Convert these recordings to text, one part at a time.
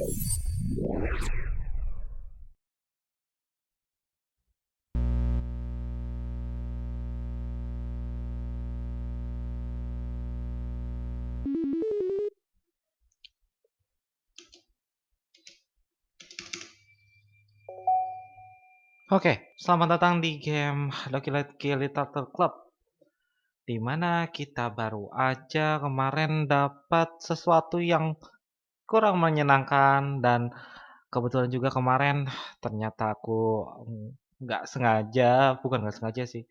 Oke, selamat datang di game Doki Doki Literature Club, di mana kita baru aja kemarin dapat sesuatu yang kurang menyenangkan dan kebetulan juga kemarin ternyata aku nggak sengaja, bukan nggak sengaja sih,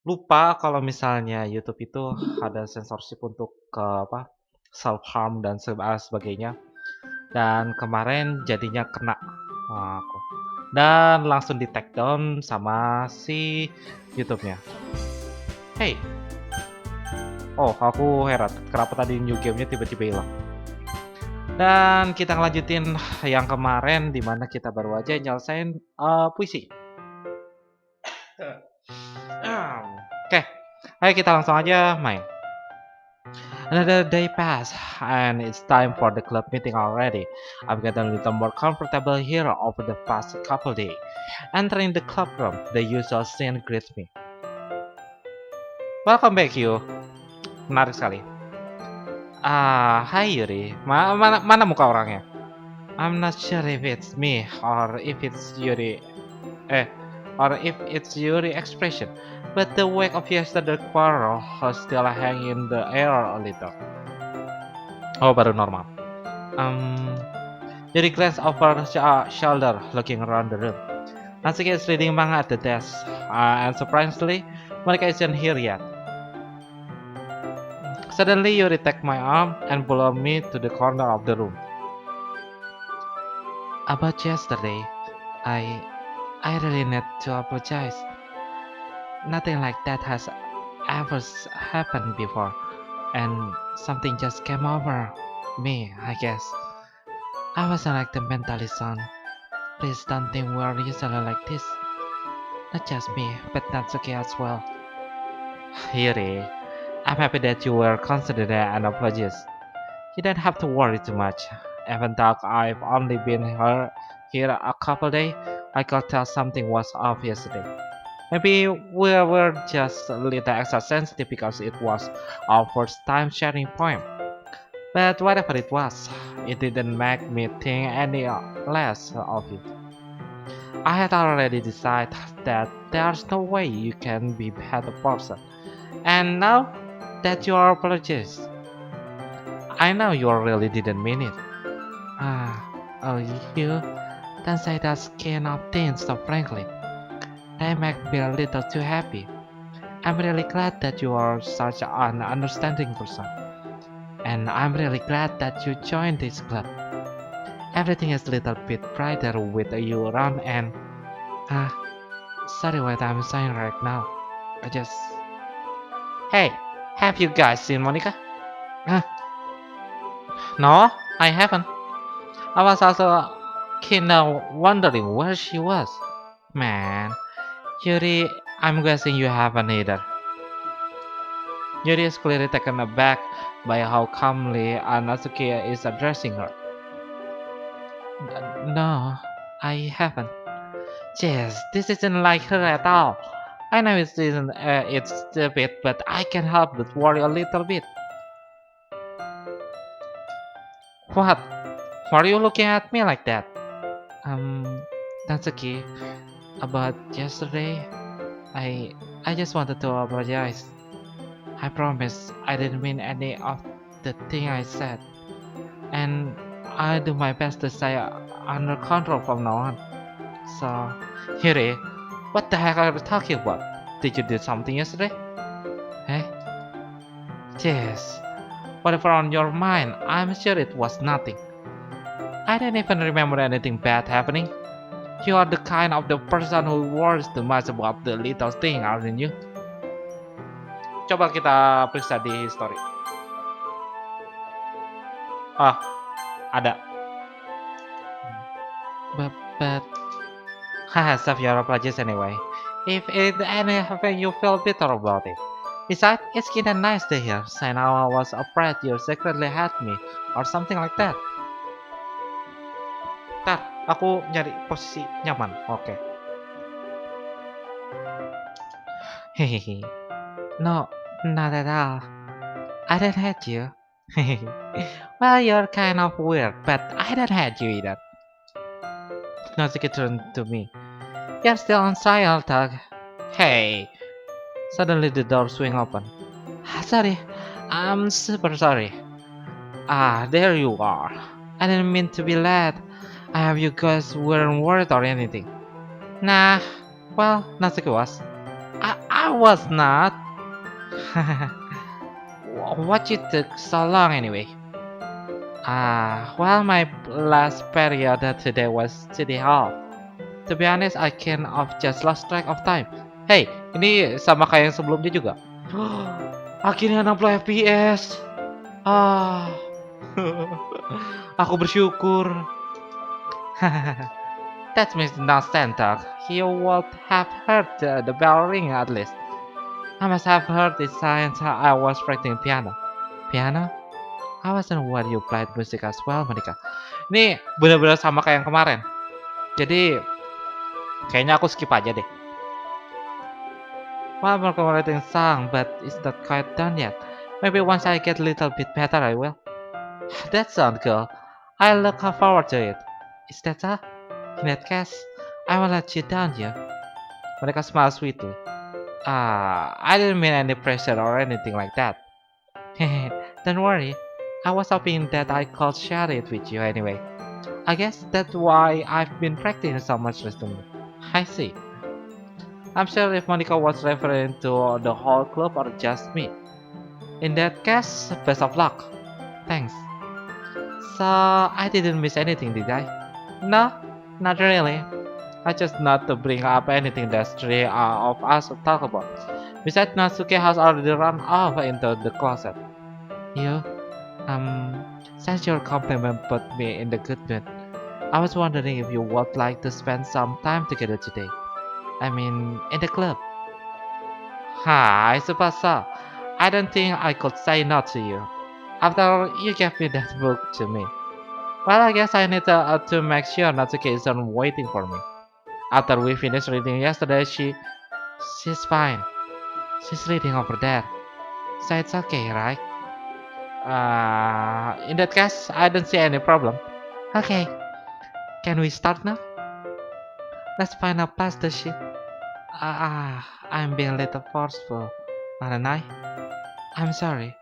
lupa kalau misalnya YouTube itu ada sensorship untuk ke apa self harm dan sebagainya. Dan kemarin jadinya kena aku. Dan langsung di take down sama si YouTube-nya. Hey, oh aku heran kenapa tadi new game-nya tiba-tiba hilang. Dan kita ngelanjutin yang kemarin dimana kita baru aja nyelesain puisi. Oke, ayo kita langsung aja main. Another day passed, and it's time for the club meeting already. I've gotten a little more comfortable here over the past couple days. Entering the club room, the usual scene greets me. Welcome back, you. Menarik sekali. Hi Yuri. Mana muka orangnya? I'm not sure if it's me or if it's Yuri. Or if it's Yuri expression. But the wake of yesterday's quarrel still hang in the air a little. Oh, baru normal. Yuri glanced over her shoulder, looking around the room. Natsuki is reading manga at the desk, and surprisingly, Monika isn't here yet. Suddenly, Yuri took my arm and pulled me to the corner of the room. About yesterday, I really need to apologize. Nothing like that has ever happened before, and something just came over me, I guess. I wasn't like the mentally sound. Please don't think we're usually like this. Not just me, but Natsuki as well. Yuri, I'm happy that you were considerate and apologized. You don't have to worry too much. Even though I've only been here a couple days, I could tell something was off yesterday. Maybe we were just a little extra sensitive because it was our first time sharing poem. But whatever it was, it didn't make me think any less of you. I had already decided that there's no way you can be a better person. And now that you are apologized, I know you really didn't mean it. Oh, you don't say that kind of things so frankly. They make me a little too happy. I'm really glad that you are such an understanding person. And I'm really glad that you joined this club. Everything is a little bit brighter with you around and... sorry what I'm saying right now. I just... Hey, have you guys seen Monika? No, I haven't. I was also kinda wondering where she was. Man, Yuri, I'm guessing you haven't either. Yuri is clearly taken aback by how calmly Natsuki is addressing her. No, I haven't. Jeez, this isn't like her at all. I know it's stupid, but I can't help but worry a little bit. What? Why are you looking at me like that? Natsuki, about yesterday, I I just wanted to apologize. I promise I didn't mean any of the thing I said, and I'll do my best to stay under control from now on. So, Hiri, what the heck are you talking about? Did you do something yesterday? Eh? Yes. Whatever on your mind, I'm sure it was nothing. I don't even remember anything bad happening. You are the kind of the person who worries too much about the little thing, aren't you? Coba kita periksa di history. Ah, ada. But haha, save your apologies anyway. If it anything you feel bitter about it. Besides, it's kinda nice to hear, saying how I was afraid you secretly had me, or something like that. Tar, aku nyari posisi nyaman. Oke. Hehehe. No, not at all. I don't hate you. Well, you're kind of weird, but I don't hate you either. Natsuki turned to me. You're still on trial, Tug. Hey! Suddenly the door swing open. Sorry, I'm super sorry. Ah, there you are. I didn't mean to be late. I hope you guys weren't worried or anything. Nah, well, Natsuki was. I was not. What you took so long anyway? Well, my last period today was City Hall. To be honest, I kind of just lost track of time. Hey, ini sama kayak yang sebelumnya juga. Akhirnya 60 FPS. Ah, aku bersyukur. That makes no sense, Doc. You would have heard the bell ring at least. I must have heard it since I was practicing piano. Piano? I wasn't what you played music as well, Monika. Ini benar-benar sama kayak yang kemarin. Jadi kayaknya aku skip aja deh. Well, I'm writing song, but it's not quite done yet. Maybe once I get a little bit better, I will. That sounds cool. I look forward to it. Is that so? In that case, I will let you down, yeah. Monika smiled sweetly. I didn't mean any pressure or anything like that. Don't worry. I was hoping that I could share it with you anyway. I guess that's why I've been practicing so much recently. I see. I'm sure if Monica was referring to the whole club or just me. In that case, best of luck. Thanks. So, I didn't miss anything, did I? No, not really. I just not to bring up anything that three of us talk about. Besides, Natsuki has already run off into the closet. You, since your compliment put me in the good mood, I was wondering if you would like to spend some time together today. I mean, in the club. I suppose so. I don't think I could say no to you. After you gave me that book to me. Well, I guess I need to make sure Natsuki isn't waiting for me. After we finished reading yesterday, she's fine. She's reading over there. So it's okay, right? In that case, I don't see any problem. Okay, can we start now? Let's find a place to shit. I'm being a little forceful, aren't I? I'm sorry.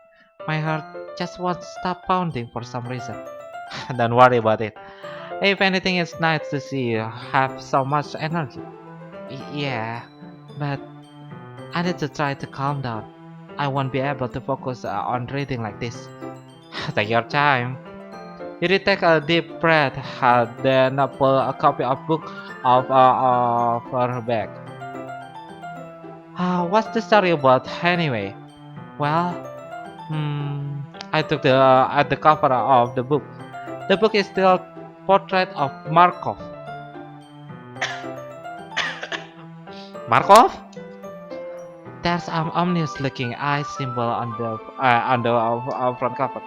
My heart just won't stop pounding for some reason. Don't worry about it. If anything, it's nice to see you have so much energy. Yeah, but I need to try to calm down. I won't be able to focus on reading like this. Take your time. You did take a deep breath, then pull a copy of book of her bag. What's the story about anyway? Well, I took the at the cover of the book. The book is still portrait of Markov. Markov? There's an ominous-looking eye symbol on the front cover.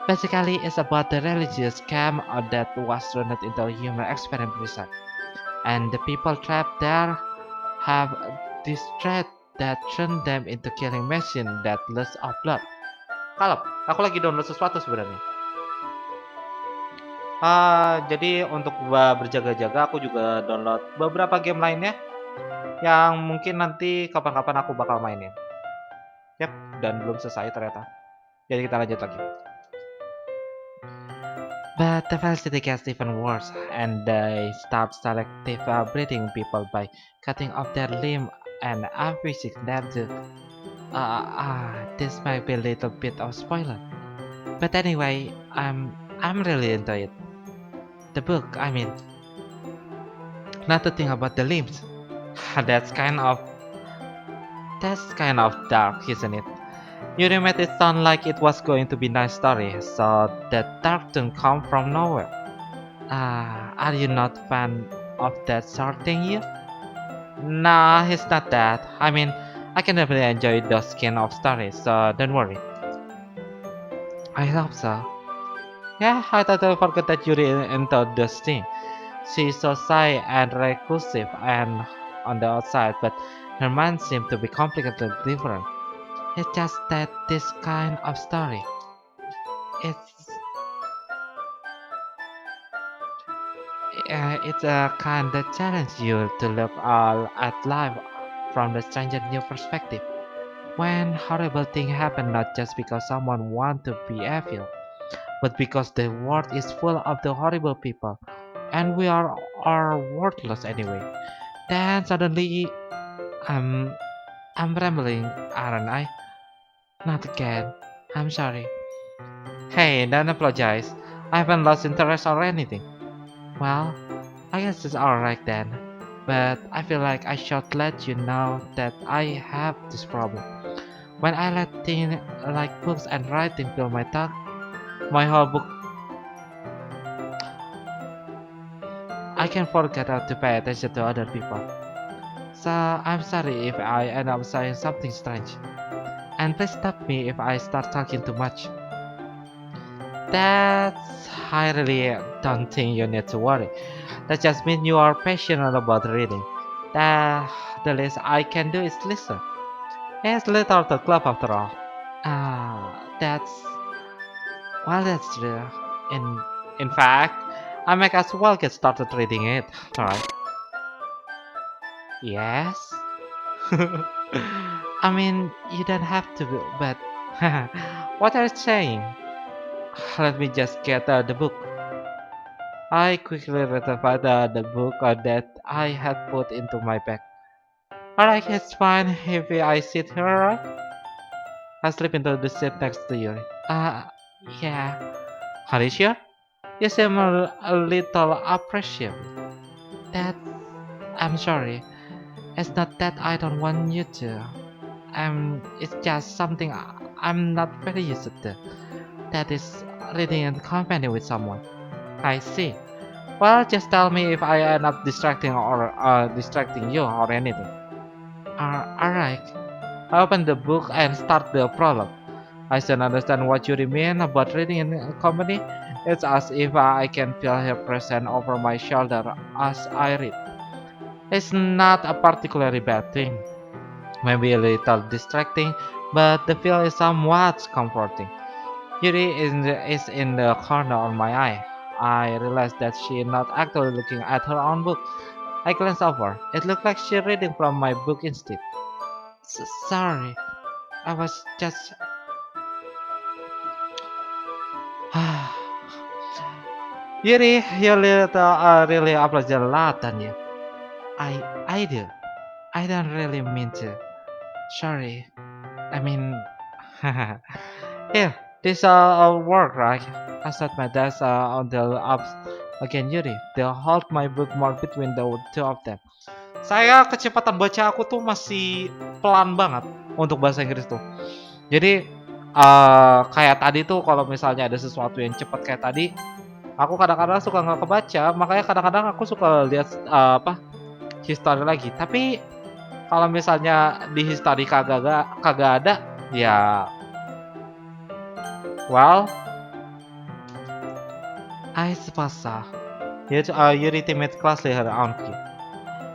Basically, it's about the religious scam that was turned into a human experiment research. And the people trapped there have this threat that turned them into killing machine that lust of blood. Kalau aku lagi download sesuatu sebenarnya. Jadi untuk berjaga-jaga aku juga download beberapa game lainnya yang mungkin nanti kapan-kapan aku bakal mainin. Yap, dan belum selesai ternyata. Jadi kita lanjut lagi. But the velocity gets even worse, and they start selective breeding people by cutting off their limb and abusing them to. This might be a little bit of spoiler, but anyway, I'm really into it. The book, I mean, not to think about the limbs. That's kind of dark, isn't it? You made it sound like it was going to be a nice story, so that dark didn't come from nowhere. Are you not fan of that sort of thing, you? Nah, it's not that. I mean, I can definitely enjoy those kind of stories, so don't worry. I hope so. Yeah, I totally forgot that Yuri into this thing. She's so shy and reclusive and on the outside, but her mind seemed to be completely different. It's just that this kind of story, it's it's a kind that challenges you to look all at life from the stranger new perspective. When horrible things happen not just because someone wants to be evil, but because the world is full of the horrible people, and we are worthless anyway. Then suddenly, I'm I'm rambling, aren't I? Not again. I'm sorry. Hey, don't apologize. I haven't lost interest or anything. Well, I guess it's alright then. But I feel like I should let you know that I have this problem. When I let things like books and writing fill my thought, my whole book, I can forget how to pay attention to other people. So I'm sorry if I end up saying something strange. And please stop me if I start talking too much. That's I really don't think you need to worry. That just means you are passionate about reading. The, the least I can do is listen. It's Literature Club after all. That's that's true. In fact, I might as well get started reading it. Alright. Yes. I mean, you don't have to, but what are you saying? Let me just get the book. I quickly rectified the book that I had put into my bag. Alright, it's fine if I sit here, alright? I slip into the seat next to you. Yeah. Are you sure? You seem a little appreciative. That I'm sorry. It's not that I don't want you to. It's just something I'm not very used to. That is reading in company with someone. I see. Well, just tell me if I end up distracting you or anything. Alright. I open the book and start the prologue. I still understand what you mean about reading in company. It's as if I can feel her presence over my shoulder as I read. It's not a particularly bad thing. Maybe a little distracting, but the feel is somewhat comforting. Yuri is in the corner on my eye. I realize that she is not actually looking at her own book. I glance over. It looked like she's reading from my book instead. Sorry, I was just. Yuri, you really apologize a lot, don't you? I I do. I don't really mean to. Sorry. I mean, here, this all work, right? I set my desk on the ups again, Yuri. They'll hold my book more between the two of them. Saya kecepatan baca aku tuh masih pelan banget untuk bahasa Inggris tuh. Jadi kayak tadi tuh kalau misalnya ada sesuatu yang cepat kayak tadi, aku kadang-kadang suka nggak kebaca, makanya kadang-kadang aku suka lihat apa history lagi. Tapi kalau misalnya di history kagak ada, ya well, I suppose so. Yet you intimate closely her own key.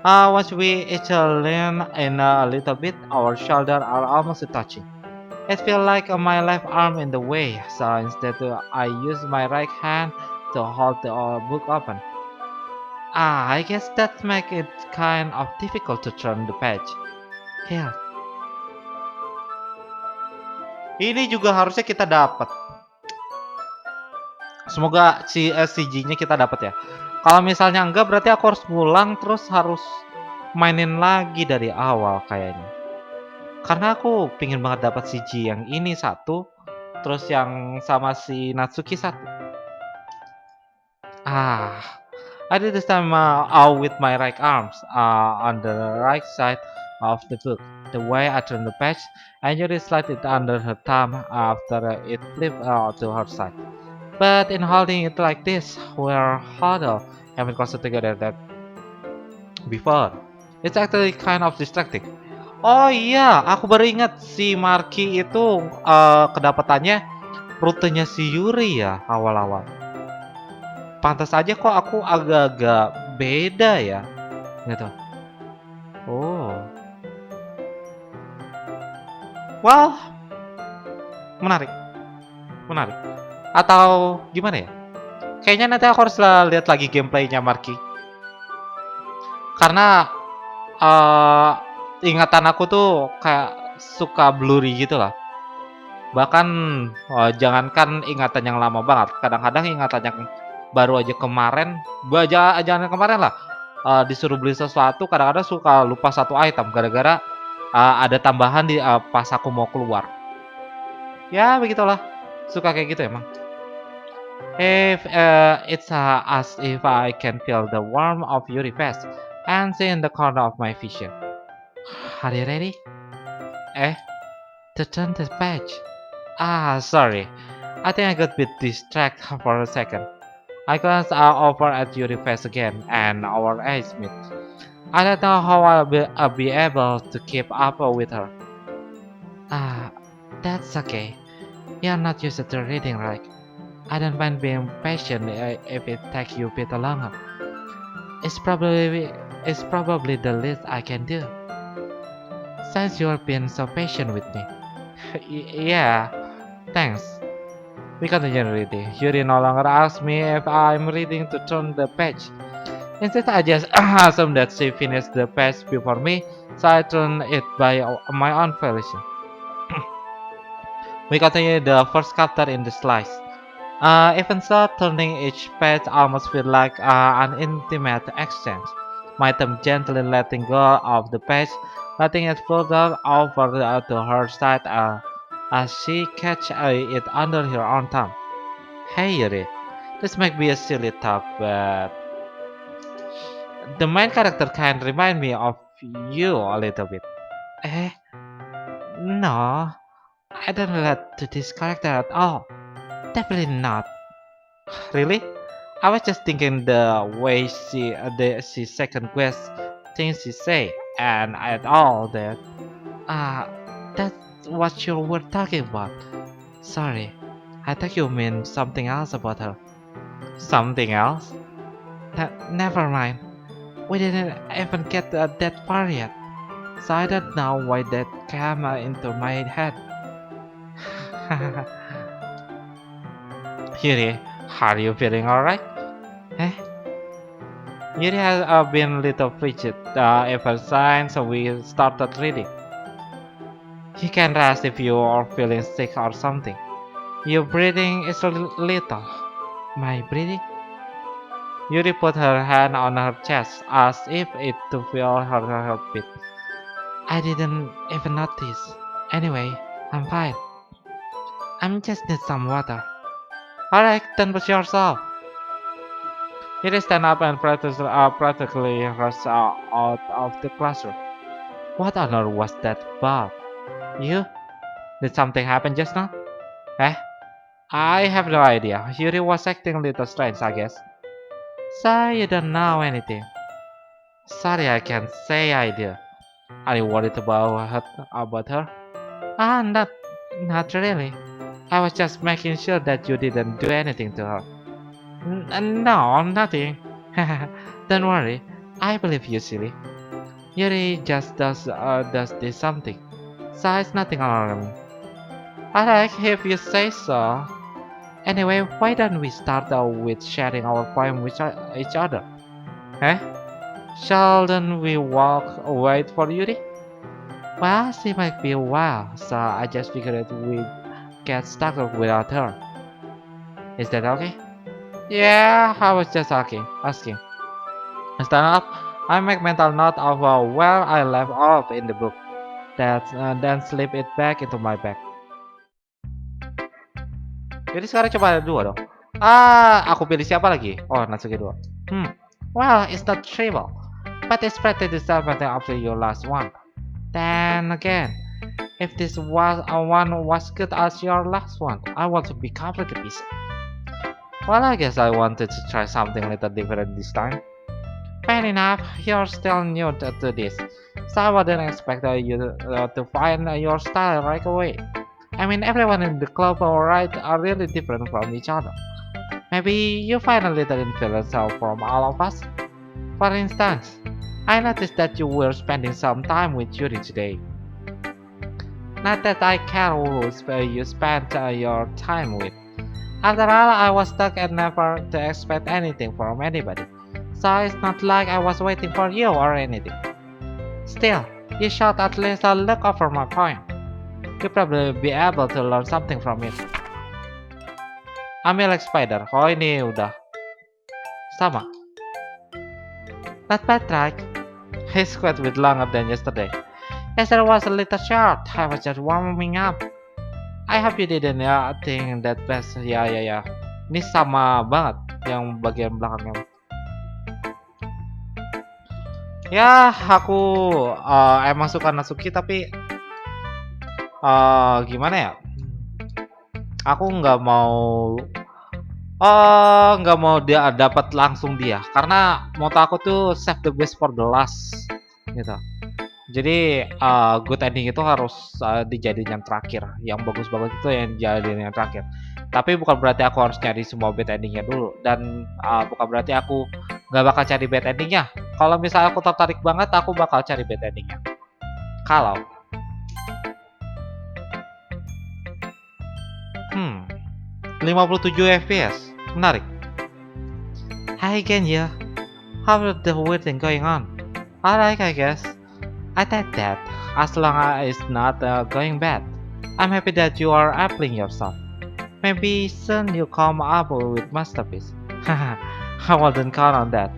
Once we each lean in a little bit, our shoulders are almost touching. It feels like my left arm in the way, so instead I use my right hand to hold the book open. I guess that makes it kind of difficult to turn the page. Here. Ini juga harusnya kita dapat. Semoga CG-nya kita dapat ya. Kalau misalnya enggak berarti aku harus pulang terus harus mainin lagi dari awal kayaknya. Karena aku pingin banget dapat CG yang ini satu, terus yang sama si Natsuki satu. I did this time out with my right arms on the right side of the book. The way I turned the page, I usually slide it under her thumb after it flipped to her side. But in holding it like this, we're huddled, haven't closer together that before. It's actually kind of distracting. Oh iya, aku baru ingat si Marky itu kedapatannya rutenya si Yuri ya awal-awal. Pantas aja kok aku agak-agak beda ya, gitu. Oh, well, menarik, menarik. Atau gimana ya? Kayaknya nanti aku harus lihat lagi gameplaynya Marky. Karena eh ingatan aku tuh kayak suka blurry gitu lah. Bahkan jangankan ingatan yang lama banget, kadang-kadang ingatan yang baru aja kemarin, jangan kemarin lah, disuruh beli sesuatu kadang-kadang suka lupa satu item gara-gara ada tambahan di pas aku mau keluar. Ya begitulah, suka kayak gitu emang. If it's as if I can feel the warmth of your face and see in the corner of my vision. Are you ready? Eh, to turn the page. Ah, sorry. I think I got a bit distracted for a second. I glanced over at Yuri's face again, and our eyes met. I don't know how I'll be able to keep up with her. Ah, that's okay. You're not used to reading, right? I don't mind being patient if it takes you a bit longer. It's probably it's probably the least I can do. Since you've been so patient with me. Yeah, thanks. We continue reading. Yuri no longer asks me if I'm reading to turn the page. Instead, I just assume that she finished the page before me, so I turn it by my own volition. We continue the first chapter in the slice. Even so, turning each page almost feels like an intimate exchange. My thumb gently letting go of the page, letting it float over to her side as she catches it under her own thumb. Hey Yuri, this might be a silly talk, but the main character can remind me of you a little bit. Eh? No, I don't relate to this character at all. Definitely not. Really? I was just thinking the way she second guess things she say, and at all that. Ah, that's what you were talking about. Sorry, I thought you meant something else about her. Something else? Never mind. We didn't even get that far yet, so I don't know why that came into my head. Yuri, are you feeling alright? Eh? Yuri has been a little frigid ever since we started reading. You can rest if you are feeling sick or something. Your breathing is a little. My breathing? Yuri put her hand on her chest as if it to feel her heartbeat. I didn't even notice. Anyway, I'm fine. I just need some water. Alright, then push yourself. Yuri stand up and practically rushed out of the classroom. What on earth was that about? You? Did something happen just now? Eh? I have no idea. Yuri was acting a little strange, I guess. So you don't know anything. Sorry, I can't say I do. Are you worried about her? Ah, not really. I was just making sure that you didn't do anything to her. No, nothing. Don't worry. I believe you, silly. Yuri just does this something. So it's nothing alarming. Alright, if you say so. Anyway, why don't we start with sharing our poem with each other? Eh? Shouldn't we wait for Yuri? Well, she might be a while, so I just figured we'd get started without her. Is that okay? Yeah, I was just asking. Stand up. I make mental note of where I left off in the book. Then slip it back into my bag. Jadi sekarang coba ada dua dong. Aku pilih siapa lagi? Oh, Natsuki dua. Well, it's not trivial, but it's pretty disappointing after your last one. Then again, if this one was good as your last one, I want to be completely busy. Well, I guess I wanted to try something a little different this time. Fair enough, you're still new to this, so I wouldn't expect you to find your style right away. I mean, everyone in the club or right are really different from each other. Maybe you find a little influence from all of us. For instance, I noticed that you were spending some time with Yuri today. Not that I care who you spent your time with. After all, I was stuck and never to expect anything from anybody. So it's not like I was waiting for you or anything. Still, you should at least look over my poem. You'll probably be able to learn something from it. Ambil like spider. Oh ini udah sama. Not bad, right? He's quite a bit longer than yesterday. Yesterday was a little short. I was just warming up. I hope you didn't think that best. Ya. Ini sama banget yang bagian belakangnya. Ya, aku emang suka Natsuki tapi gimana ya? Aku nggak mau dia dapat langsung dia karena moto aku tuh save the best for the last gitu. Jadi good ending itu harus dijadiin yang terakhir, yang bagus-bagus itu yang dijadiin yang terakhir. Tapi bukan berarti aku harus cari semua bad endingnya dulu dan bukan berarti aku nggak bakal cari bad endingnya. Kalau misalnya aku tertarik banget, aku bakal cari bad endingnya. Kalau 57 fps, menarik. Hi again, ya. How is the weird thing going on? Alright, I guess. I take that. As long as it's not going bad. I'm happy that you are applying yourself. Maybe soon you come up with masterpiece. Haha, I wouldn't count on that.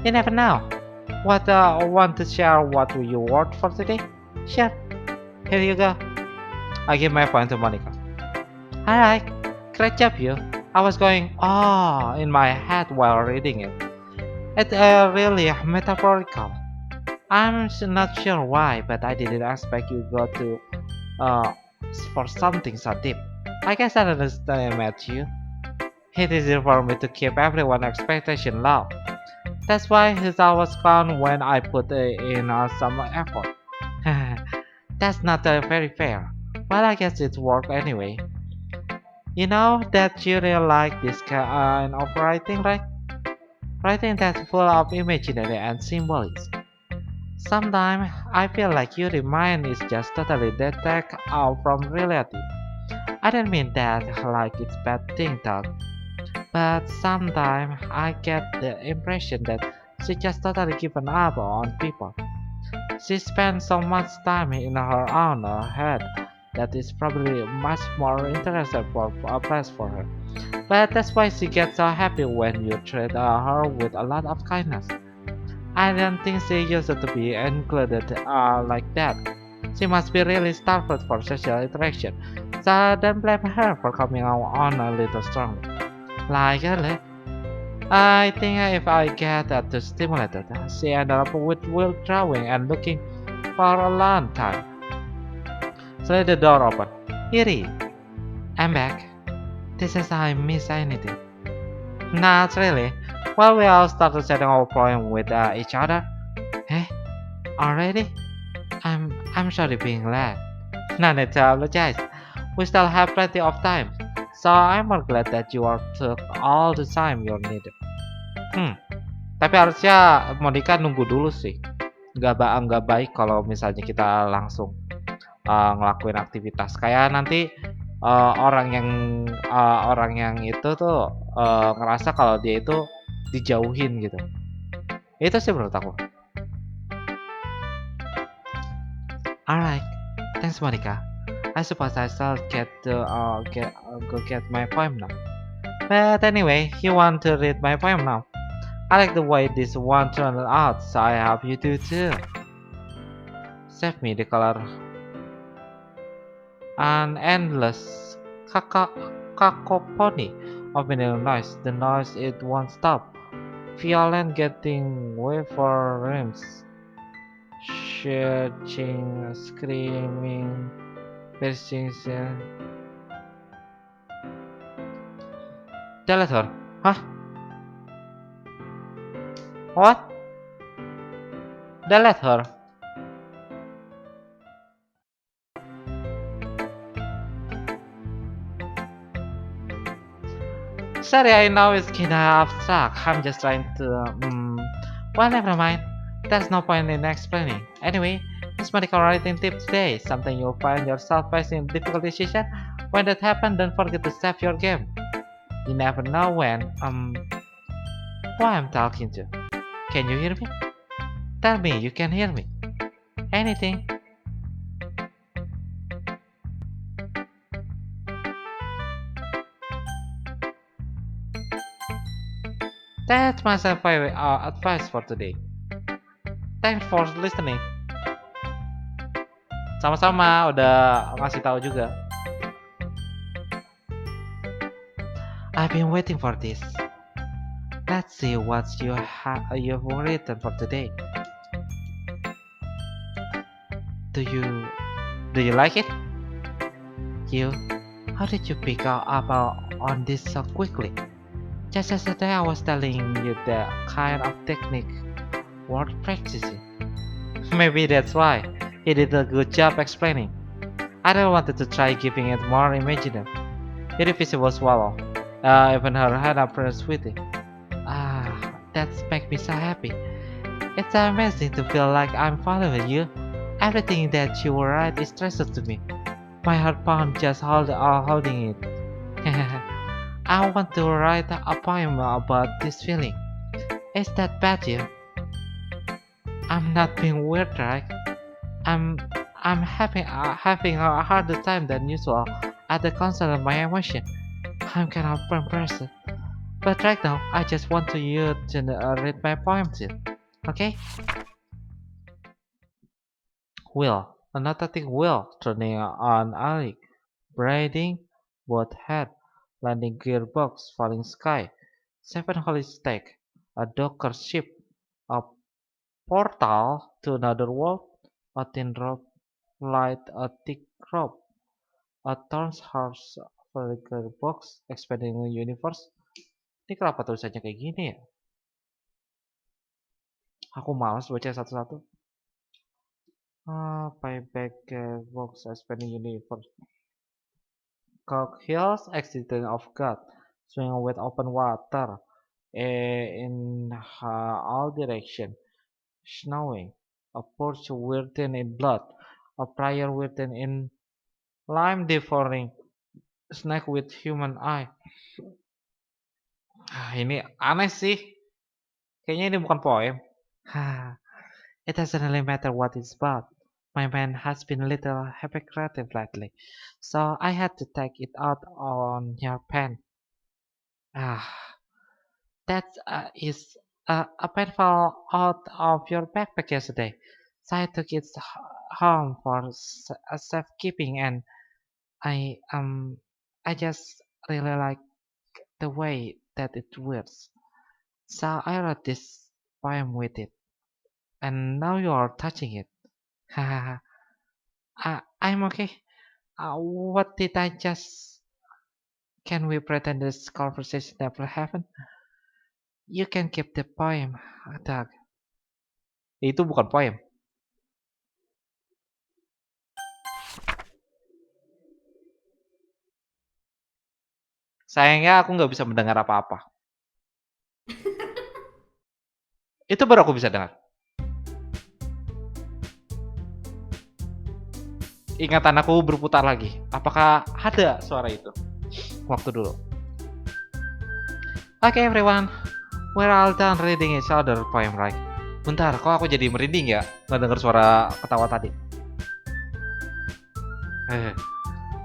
You never know. What want to share what you worked for today? Sure. Here you go. I give my point to Monika. Alright, great job you. I was going in my head while reading it. It's really metaphorical. I'm not sure why, but I didn't expect you go to for something so deep. I guess I understand you. It is easy for me to keep everyone's expectation low. That's why it's always fun when I put in some effort. That's not very fair. Well, I guess it worked anyway. You know that you really like this kind of writing, right? Writing that's full of imaginary and symbolism. Sometimes I feel like your mind is just totally detached out from reality. I don't mean that like it's bad thing though, but sometimes I get the impression that she just totally given up on people. She spends so much time in her own head that is probably much more interesting for a place for her. But that's why she gets so happy when you treat her with a lot of kindness. I don't think she used to be included like that. She must be really starved for social interaction, so don't blame her for coming on a little strongly. Like earlier, I think if I get too stimulated, she ended up with withdrawing and looking for a long time. Slid the door open. Yuri, I'm back. This is how I miss anything. Not really. Well, we all started setting our problem with each other. Eh? Already? I'm sorry being late. No need to apologize. We still have plenty of time. So I'm more glad that you are took all the time you needed. Tapi harusnya Monika nunggu dulu sih. Nggak baik kalau misalnya kita langsung ngelakuin aktivitas. Kayak nanti orang yang itu tuh ngerasa kalau dia itu dijauhin gitu. Itu sih menurut aku. Alright, thanks Monica. I suppose I shall go get my poem now. But anyway, you want to read my poem now? I like the way this one turned out, so I hope you do too. Save me the color. An endless cacophony of vinyl noise. The noise it won't stop. Violin getting way for rims. Searching, screaming, piercing. Leterature. Huh? What? Leterature. Sorry, I know it's kinda abstract. I'm just trying to. Well, never mind. There's no point in explaining. Anyway, it's Monika writing tip today. Something you'll find yourself facing difficult decision. When that happens, don't forget to save your game. You never know when. Who I'm talking to. Can you hear me? Tell me you can hear me. Anything. That's my advice for today. Thanks for listening. Sama-sama udah ngasih tahu juga. I've been waiting for this. Let's see what you've written for today. Do you like it? How did you pick up on this so quickly? Just yesterday I was telling you the kind of technique worth practicing. Maybe that's why he did a good job explaining. I don't wanted to try giving it more imaginary. Irrefusable swallow. Even her head appears witty. That makes me so happy. It's amazing to feel like I'm following you. Everything that you write is treasure to me. My heart pounds just holding it. I want to write a poem about this feeling. Is that bad, you? I'm not being weird, right? I'm having a harder time than usual at the concern of my emotion. I'm kind of embarrassed. But right now, I just want you to read my poem too. Okay? Will, annotating Will, turning on Alec, braiding, boat head, landing gearbox, falling sky, 7 holy stack, a docker ship, a portal to another world, a thin rope, light a thick rope, a thorns horse, gearbox, expanding the universe. Ini kenapa tulisannya kayak gini ya? Aku malas baca satu-satu. Payback gearbox, expanding universe. Cock hills, accident of God, swing with open water, in all direction, snowing, a porch written in blood, a prayer written in lime devouring, snake with human eye. Ini aneh sih. Kayaknya ini bukan poem. It doesn't really matter what it's about. My mind has been a little hypocritical lately, so I had to take it out on your pen. That is a pencil out of your backpack yesterday. So I took it home for safekeeping, and I just really like the way that it works. So I wrote this poem with it, and now you are touching it. I'm okay. What did I just? Can we pretend this conversation never happened? You can keep the poem, Doug. Itu bukan poem. Sayangnya aku nggak bisa mendengar apa-apa. Itu baru aku bisa dengar. Ingatan aku berputar lagi. Apakah ada suara itu? Waktu dulu. Okay everyone, we're all done reading each other poem, right? Bentar, kok aku jadi merinding ya? Nggak dengar suara ketawa tadi.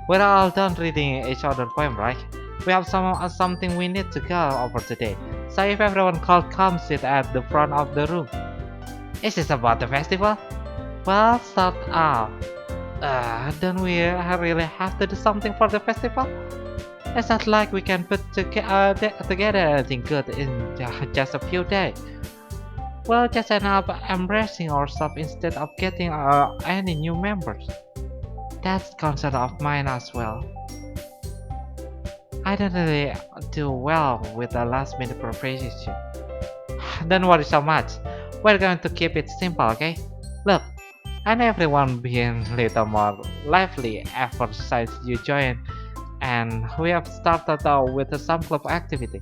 We're all done reading each other poem, right? We have something we need to go over today. So if everyone could come sit at the front of the room. Is this about the festival? Well, start out. Don't we really have to do something for the festival? It's not like we can put together anything good in just a few days. We'll just end up embracing ourselves instead of getting any new members. That's concern of mine as well. I don't really do well with the last minute proposition. Don't worry so much. We're going to keep it simple, okay? Look, I know everyone being a little more lively ever since you joined and we have started with some club activity.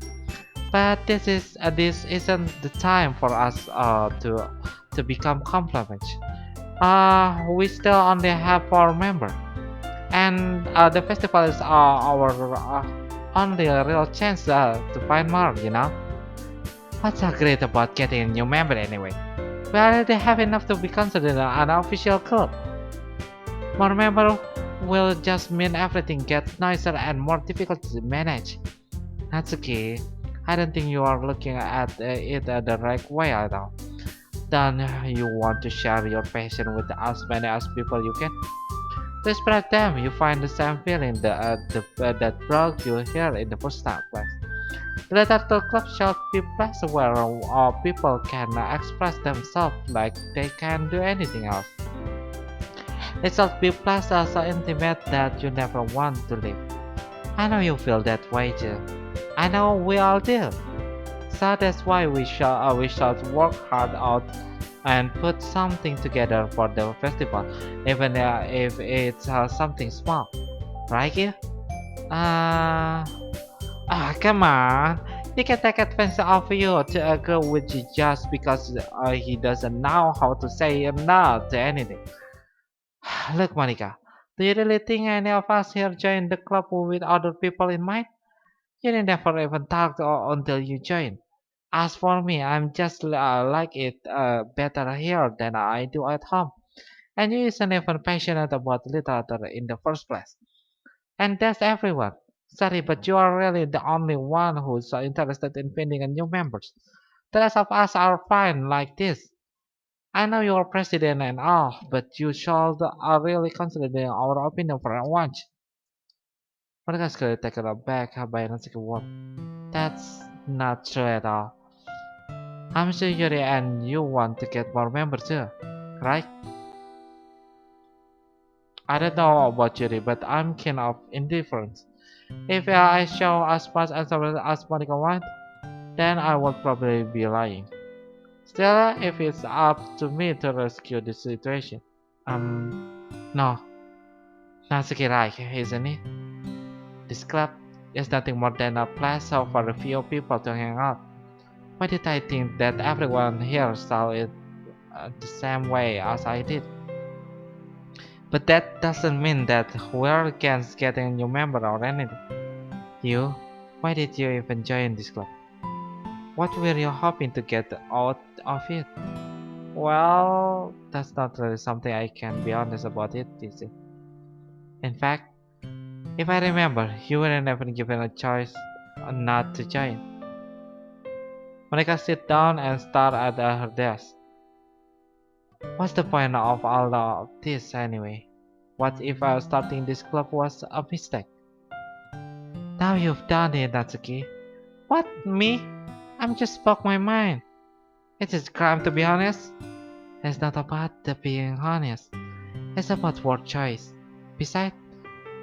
But this isn't the time for us to become compliments. We still only have 4 members, and the festival is our only real chance to find more. What's so great about getting a new member anyway? We already have enough to be considered an official club. More members will just mean everything gets nicer and more difficult to manage. Natsuki, I don't think you are looking at it the right way at all. Don't you want to share your passion with as many as people you can? To spread them, you find the same feeling that brought you here in the first place. The Leterature Club should be a place where people can express themselves like they can do anything else. It should be a place so intimate that you never want to leave. I know you feel that way too. I know we all do. So that's why we should work hard out and put something together for the festival, even if it's something small, right? You? Uh, come on. You can take advantage of you to agree with you just because he doesn't know how to say no to anything. Look, Monica, do you really think any of us here join the club with other people in mind? You never even talked until you join. As for me, I'm just like it better here than I do at home. And you isn't even passionate about literature in the first place. And that's everyone. Sorry, but you are really the only one who's interested in finding a new members. The rest of us are fine like this. I know you're president and all, but you should really consider our opinion for once. Monica is clearly taken aback by an second word. That's not true at all. I'm sure Yuri and you want to get more members too, right? I don't know about Yuri, but I'm keen of indifference. If I show as much interest as Monica wants, then I would probably be lying. Still, if it's up to me to rescue the situation, no, Natsuki right, isn't it? This club is nothing more than a place for a few people to hang out. Why did I think that everyone here saw it the same way as I did? But that doesn't mean that we're against getting a new member or anything. You, why did you even join this club? What were you hoping to get out of it? Well, that's not really something I can be honest about it, is it? In fact, if I remember, you weren't even given a choice not to join. Monica sit down and stared at her desk. What's the point of all of this anyway? What if starting this club was a mistake? Now you've done it, Natsuki. What, me? I'm just spoke my mind. It is crime to be honest. It's not about the being honest. It's about word choice. Besides,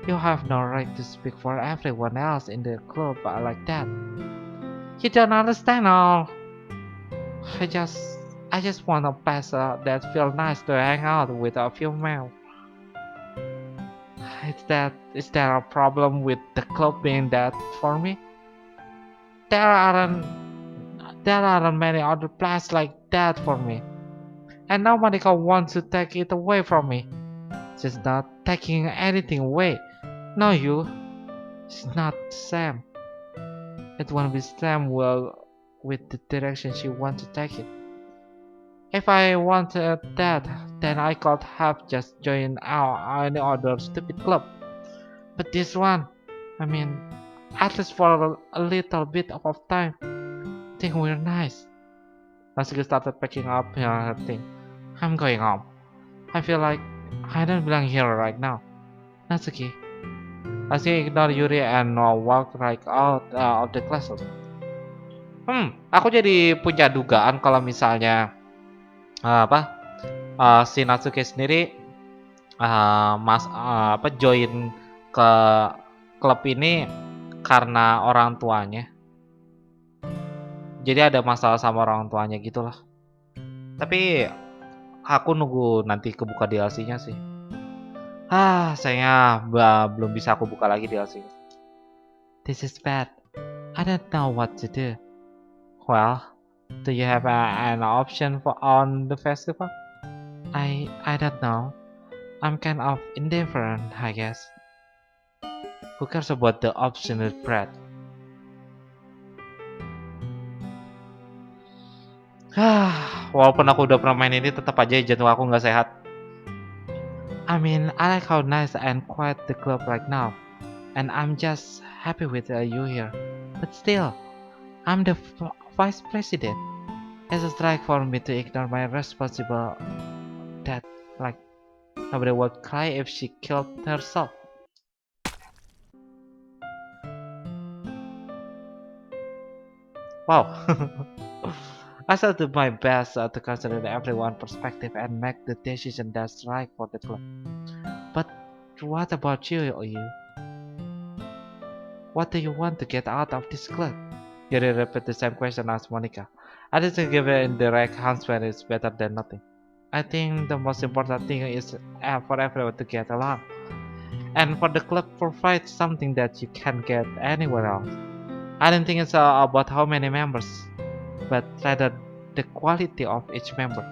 you have no right to speak for everyone else in the club like that. You don't understand all. I just I just want a place that feels nice to hang out with a few men. Is there a problem with the club being that for me? There aren't there aren't many other places like that for me. And now Monica wants to take it away from me. She's not taking anything away. No, it's not the same. It won't be the same well with the direction she wants to take it. If I wanted that, then I could have just joined any other stupid club. But this one, I mean, at least for a little bit of time, I think we're nice. Natsuki started packing up her thing. I'm going home. I feel like I don't belong here right now. Natsuki. Natsuki ignored Yuri and walked right out of the classroom. Aku jadi punya dugaan kalau misalnya apa si Natsuki sendiri join ke klub ini karena orang tuanya. Jadi ada masalah sama orang tuanya gitulah. Tapi aku nunggu nanti kebuka DLC-nya sih. Sayangnya belum bisa aku buka lagi DLC-nya. This is bad. I don't know what to do. Well, do you have an option for on the festival? I don't know. I'm kind of indifferent, I guess. Who cares about the obstinate bread? Walaupun aku udah pernah main ini, tetap aja jantung aku nggak sehat. I mean, I like how nice and quiet the club right now, and I'm just happy with you here. But still, I'm the vice president. It's a strike for me to ignore my responsible that, like, nobody would cry if she killed herself. Wow. I shall do my best to consider everyone's perspective and make the decision that's right for the club. But what about you? What do you want to get out of this club? Yuri repeat the same question as Monika. I didn't give an indirect answer is better than nothing. I think the most important thing is for everyone to get along. And for the club provide something that you can't get anywhere else. I don't think it's about how many members, but rather the quality of each member.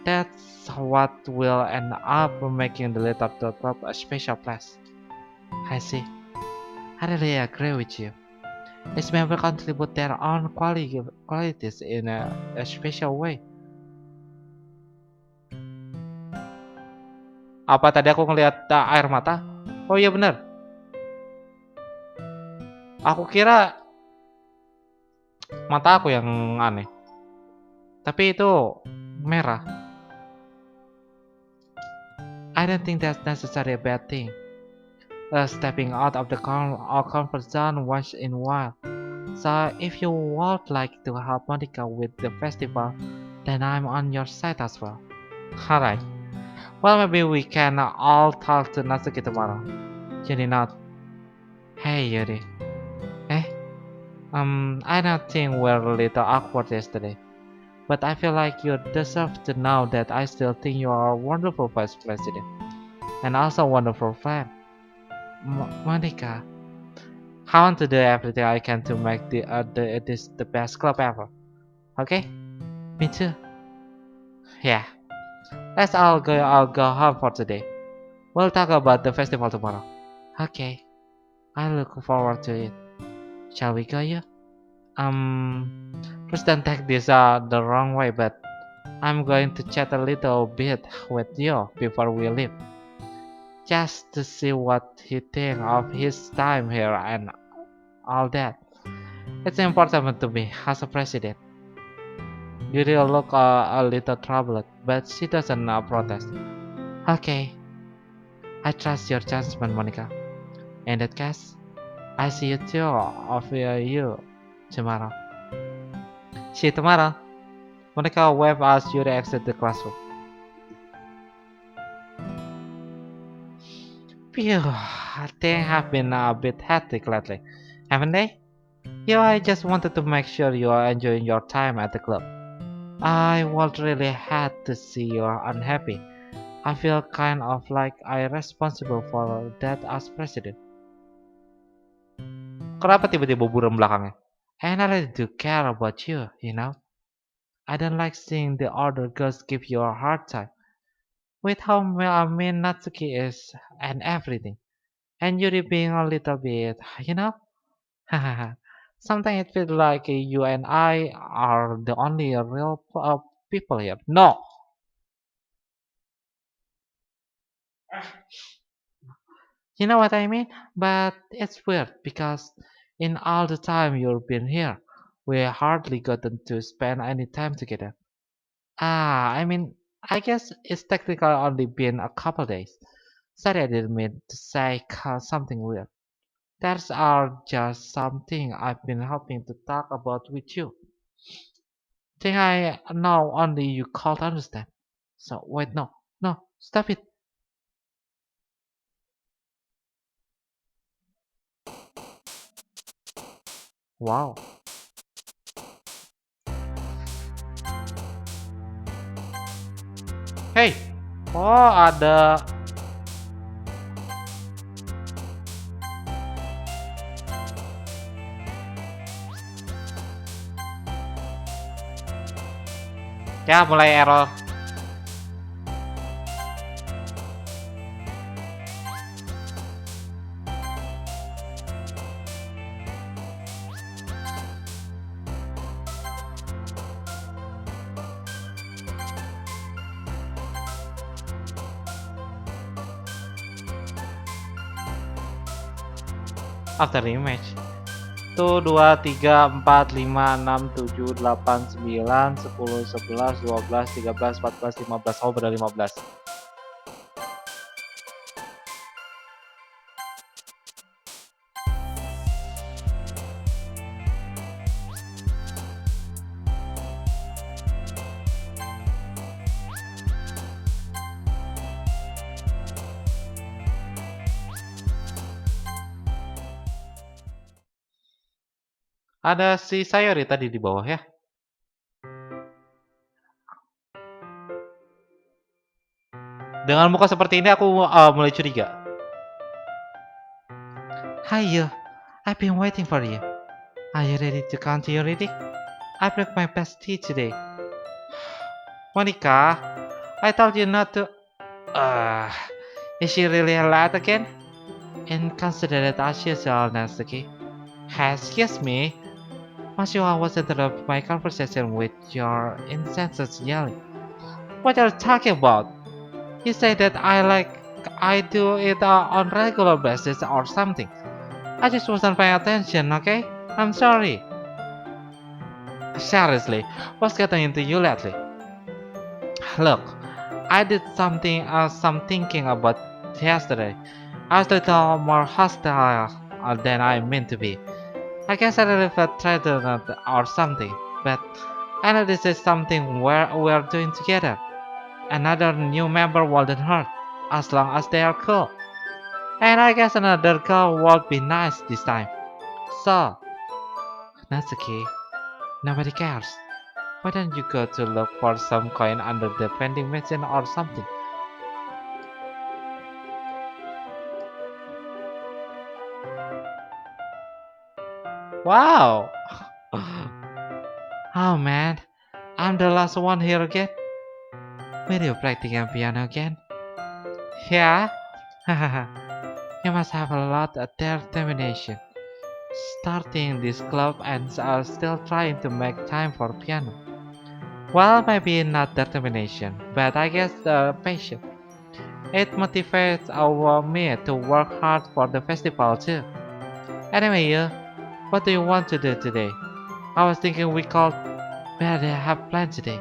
That's what will end up making the Leterature Club a special place. I see. I really agree with you. Each member contribute their own qualities in a special way. Apa tadi aku ngelihat air mata? Oh iya bener. Aku kira mata aku yang aneh. Tapi itu merah. I don't think that's necessarily a bad thing. Stepping out of the comfort zone once in a while. So if you would like to help Monica with the festival, then I'm on your side as well. Alright. Well, maybe we can all talk to Natsuki tomorrow. Yuri not. Hey Yuri. Eh? I don't think we're a little awkward yesterday. But I feel like you deserve to know that I still think you are a wonderful vice president. And also a wonderful friend. Monica, I want to do everything I can to make this the best club ever. Okay? Me too. Yeah. Let's all go home for today. We'll talk about the festival tomorrow. Okay. I look forward to it. Shall we go, you? Please don't take this the wrong way, but I'm going to chat a little bit with you before we leave. Just to see what he thinks of his time here and all that. It's important to me as a president. Yuri look a little troubled, but she doesn't protest. Okay, I trust your judgment, Monica. In that case, I see you two of you tomorrow. See you tomorrow. Monica waved as Yuri exit the classroom. Phew, things have been a bit hectic lately, haven't they? Yeah, I just wanted to make sure you are enjoying your time at the club. I was really had to see you are unhappy. I feel kind of like I'm responsible for that as president. Kenapa tiba-tiba buram belakangnya? And I really do care about you, you know? I don't like seeing the other girls give you a hard time. With how mean Natsuki is and everything. And Yuri being a little bit, you know? Sometimes it feels like you and I are the only real people here. No! You know what I mean? But it's weird because in all the time you've been here, we hardly gotten to spend any time together. I mean, I guess it's technically only been a couple days. Sorry, I didn't mean to say something weird. That's are just something I've been hoping to talk about with you. Thing I know only you can't understand. So wait, no, stop it. Wow. Hey, oh ada Ya, mulai error. After image. 1, 2, 3, 4, 5, 6, 7, 8, 9, 10, 11, 12, 13, 14, 15. Oh, benar 15. Ada si Sayori tadi di bawah ya. Dengan muka seperti ini aku mulai curiga. Hiya, I've been waiting for you. Are you ready to continue reading? I brought my best tea today. Monika, I told you not to. Uh, is she really late again? Inconsiderate as usual, Natsuki. Excuse me, must you always interrupt my conversation with your incessant yelling? What are you talking about? You say that I do it on regular basis or something. I just wasn't paying attention, okay? I'm sorry. Seriously, what's getting into you lately? Look, I did some thinking about yesterday. I was a little more hostile than I meant to be. I guess I really felt threatened or something, but I know this is something we're doing together. Another new member wouldn't hurt, as long as they are cool. And I guess another girl would be nice this time. So, Natsuki, nobody cares. Why don't you go to look for some coin under the vending machine or something? Wow! Oh man, I'm the last one here again. Were you practicing piano again? Yeah? You must have a lot of determination. Starting this club and still trying to make time for piano. Well, maybe not determination, but I guess passion. It motivates me to work hard for the festival too. Anyway, what do you want to do today? I was thinking we could barely have planned today.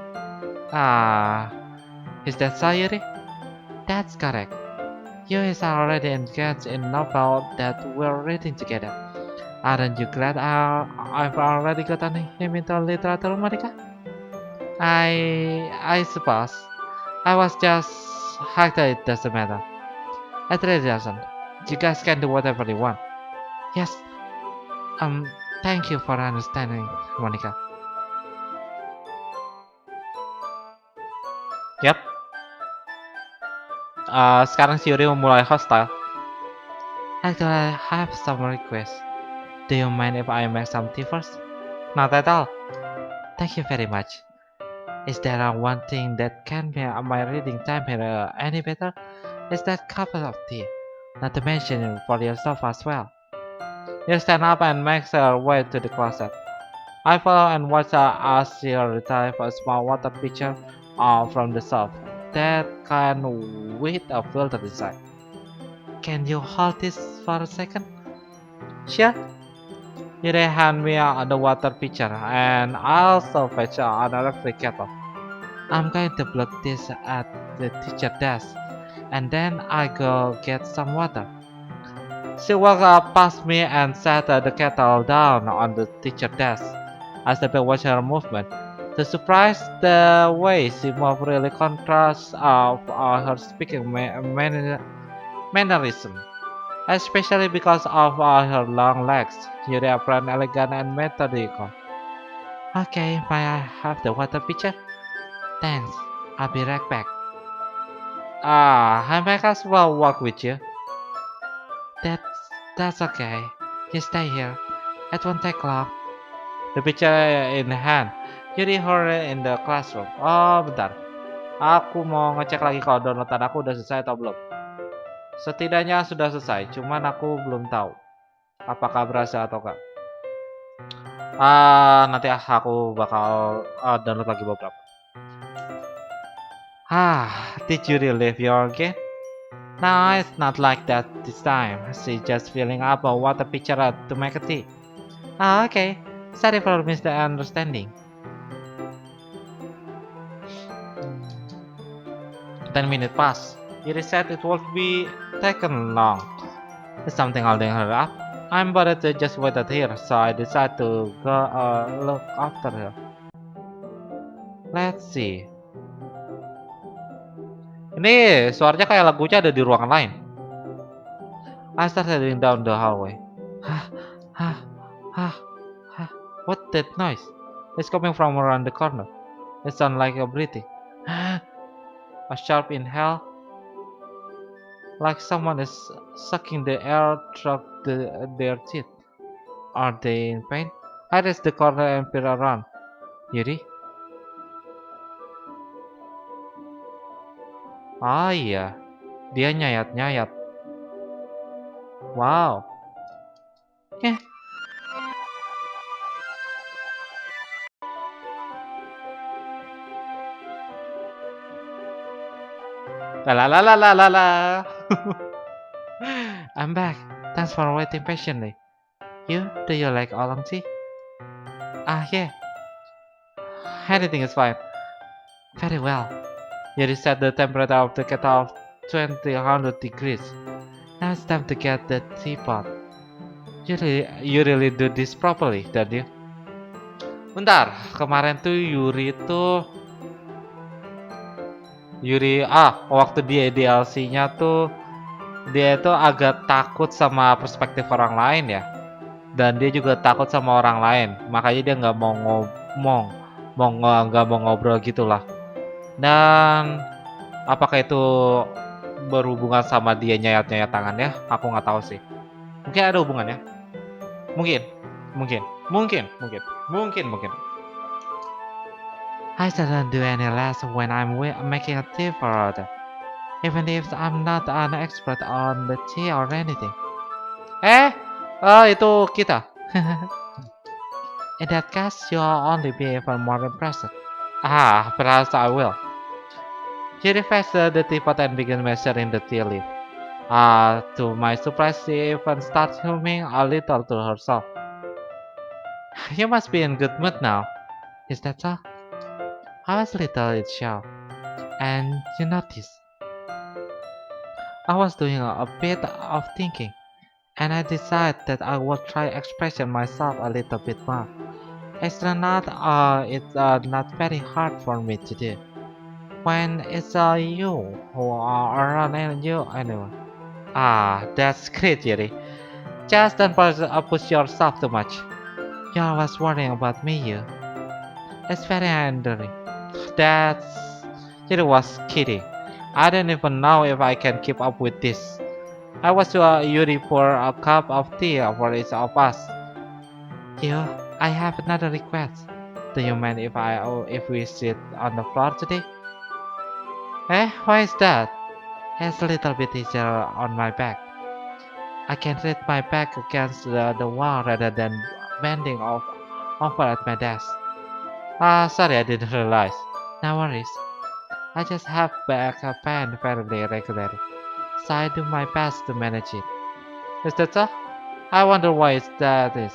Ah, is that Sayuri? That's correct. You is already engaged in novel that we're reading together. Aren't you glad I've already gotten him into literature, Monica? I suppose. I was just hacked. It doesn't matter. It really doesn't. You guys can do whatever you want. Yes. Um. Thank you for understanding, Monica. Yep. Sekarang si Yuri mulai hostile. Actually, I have some requests. Do you mind if I make some tea first? Not at all. Thank you very much. Is there one thing that can make my reading time here any better? Is that cup of tea. Not to mention it for yourself as well. You stand up and make her way to the closet. I follow and watch her as she retrieve a small water pitcher from the shelf. That kind with a filter inside. Can you hold this for a second? Sure. You then hand me the water pitcher and I'll also fetch an electric kettle. I'm going to plug this at the teacher desk and then I go get some water. She walked past me and set the kettle down on the teacher desk. I stepped to watch her movement. The surprise, the way she moved really contrasts of her speaking mannerism, especially because of her long legs. Yuri appeared elegant and methodical. Okay, may I have the water pitcher? Thanks. I'll be right back. I might as well walk with you. That's that's okay. You stay here. It won't take long. The pitcher in hand, Yuri hurry in the classroom. Oh, bentar. Aku mau ngecek lagi kalau downloadan aku udah selesai atau belum. Setidaknya sudah selesai, cuman aku belum tahu apakah berhasil atau enggak. Nanti aku bakal download lagi beberapa. Did you relive your game? No, it's not like that this time. She's just filling up a water pitcher to make a tea. Okay. Sorry for misunderstanding. 10 minutes pass. It is said it won't be taken long. Is something holding her up? I'm bothered to just waited here, so I decided to go look after her. Let's see. Ini suaranya kayak lagunya ada di ruangan lain. I started heading down the hallway. Hah, hah, hah, hah. What that noise? It's coming from around the corner. It sounds like a breathing. A sharp inhale, like someone is sucking the air through their teeth. Are they in pain? I raise the corner and peer around. Yuri? Ah iya, dia nyayat-nyayat. Wow. Eh, la la la la la la la. I'm back. Thanks for waiting patiently. Do you like oolong tea? Yeah. Anything is fine. Very well. Yuri set the temperature of the kettle of 2000 degrees. Now it's time to get the teapot. You really do this properly, don't you? Bentar, kemarin tuh waktu dia DLC-nya tuh dia itu agak takut sama perspektif orang lain ya. Dan dia juga takut sama orang lain, makanya dia nggak mau ngomong, nggak mau ngobrol gitulah. Dan apakah itu berhubungan sama dia nyayat-nyayat tangannya? Aku nggak tahu sih. Mungkin ada hubungannya. Mungkin. I don't do any less when I'm making a tea for order, even if I'm not an expert on the tea or anything. Itu kita. In that case, you'll only be even more impressed. Perhaps I will. She refaced the teapot and began measuring the tea leaf. To my surprise, she even started humming a little to herself. You must be in good mood now. Is that so? I was little it show, and you noticed. I was doing a bit of thinking, and I decided that I would try expressing myself a little bit more. It's not very hard for me to do. When it's you who are around and you anyway. That's great, Yuri. Just don't push yourself too much. You always worrying about me, you. It's very endearing. That's... Yuri was kidding. I don't even know if I can keep up with this. I was to Yuri pour a cup of tea for each of us. I have another request. Do you mind if we sit on the floor today? Why is that? It's a little bit easier on my back. I can read my back against the wall rather than bending over at my desk. Sorry, I didn't realize. No worries. I just have back pain fairly regularly, so I do my best to manage it. Is that so? I wonder why that is.